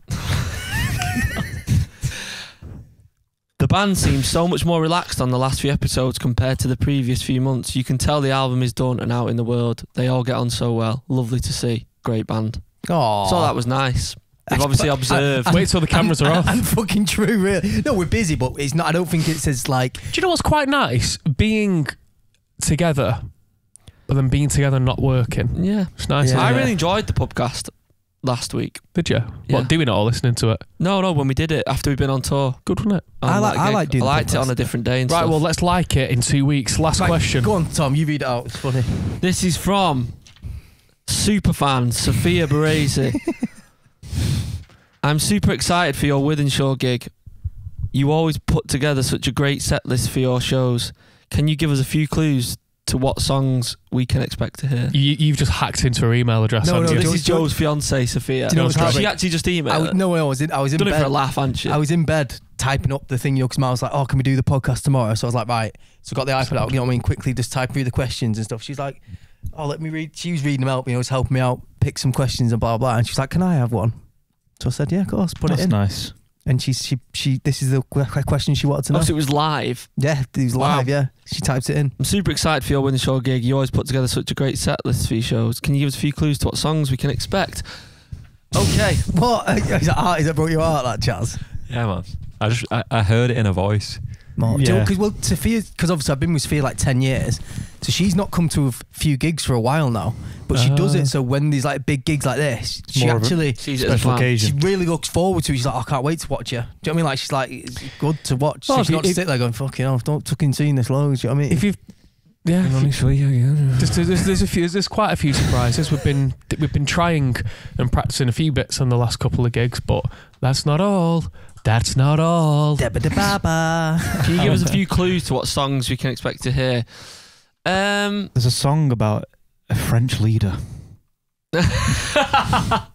The band seems so much more relaxed on the last few episodes compared to the previous few months. You can tell the album is done and out in the world. They all get on so well. Lovely to see. Great band. Oh, So that was nice. They've obviously observed. Wait till the cameras are off. And fucking true, really. No, we're busy, but it's not. I don't think it's as like. Do you know what's quite nice? Being together, but then being together and not working. Yeah. It's nice. Yeah. I isn't it? really enjoyed the pubcast last week. Did you? Yeah. What, doing it or listening to it? No, when we did it after we'd been on tour. Good, wasn't it? on I like- that I gig. like doing I the liked it on podcast. a different day and Right, stuff. well, let's like it in 2 weeks. Last Right, question. Go on, Tom. You read it out. It's funny. This is from superfan Sophia Baresi. I'm super excited for your Withenshaw gig. You always put together such a great set list for your shows. Can you give us a few clues to what songs we can expect to hear? You've just hacked into her email address. No, haven't no, you? This Joe- is Joe's fiancée, Sophia. Do you know what's She happening? actually just emailed I her. was in Done bed. it for a laugh, hadn't she? I was in bed typing up the thing, because Myles was like, "Oh, can we do the podcast tomorrow?" So I was like, "Right." So I got the iPad out, quickly just type through the questions and stuff. She's like, "Oh, let me read." She was reading them out, was helping me out, pick some questions and blah blah. And she's like, "Can I have one?" So I said, "Yeah, of course, put That's it in." nice. And she this is the question she wanted to know. Oh, so it was live. Yeah, it was live. Yeah, she typed it in. I'm super excited for your Withenshaw gig. You always put together such a great set list for your shows. Can you give us a few clues to what songs we can expect? Okay. What is that broke your heart, that Chaz? Yeah, man. I heard it in a voice. Yeah. Because Sophia, because obviously I've been with Sophia like 10 years, so she's not come to a few gigs for a while now, but she does it so when there's like big gigs like this, she More of a actually Sees it as Special fun. she occasion. really looks forward to it. She's like, "Oh, I can't wait to watch you." Do you know what I mean? Like, she's like, it's good to watch. Oh, So if she's you- not just if- sit there going, "Fucking hell, don't fucking seen this loads." Do you know what I mean? If you've, yeah, there's quite a few surprises. We've been trying and practicing a few bits on the last couple of gigs, but that's not all. That's not all. Dabba-dabba-ba. Can you give us a few clues to what songs we can expect to hear? There's a song about a French leader. Sorry, that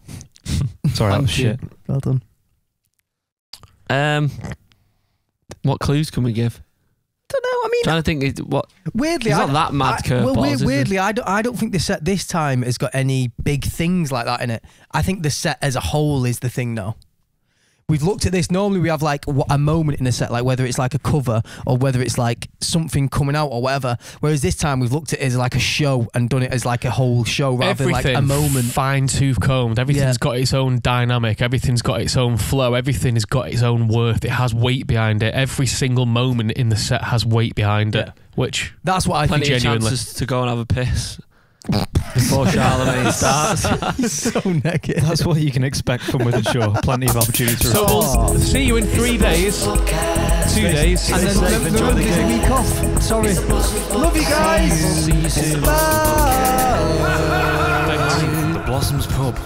Thank was you. shit. Well done. What clues can we give? Don't know. I mean, Trying to think what. weirdly, It's not that mad curveballs, is it? weirdly, I don't think the set this time has got any big things like that in it. I think the set as a whole is the thing, though. We've looked at this. Normally, we have like a moment in a set, like whether it's like a cover or whether it's like something coming out or whatever. Whereas this time, we've looked at it as like a show and done it as like a whole show rather than like a moment. Fine tooth combed. Everything's got its own dynamic. Everything's got its own flow. Everything has got its own worth. It has weight behind it. Every single moment in the set has weight behind it. Which That's what I think. Plenty of genuinely. chances to go and have a piss before Charlemagne starts. so negative. That's what you can expect from Withenshaw. Plenty of opportunities. So we'll see you in 3 days, 2 days. And then Enjoy the there's a gig. week off. Sorry. Love you guys. See you soon. Bye. The Blossoms Pub.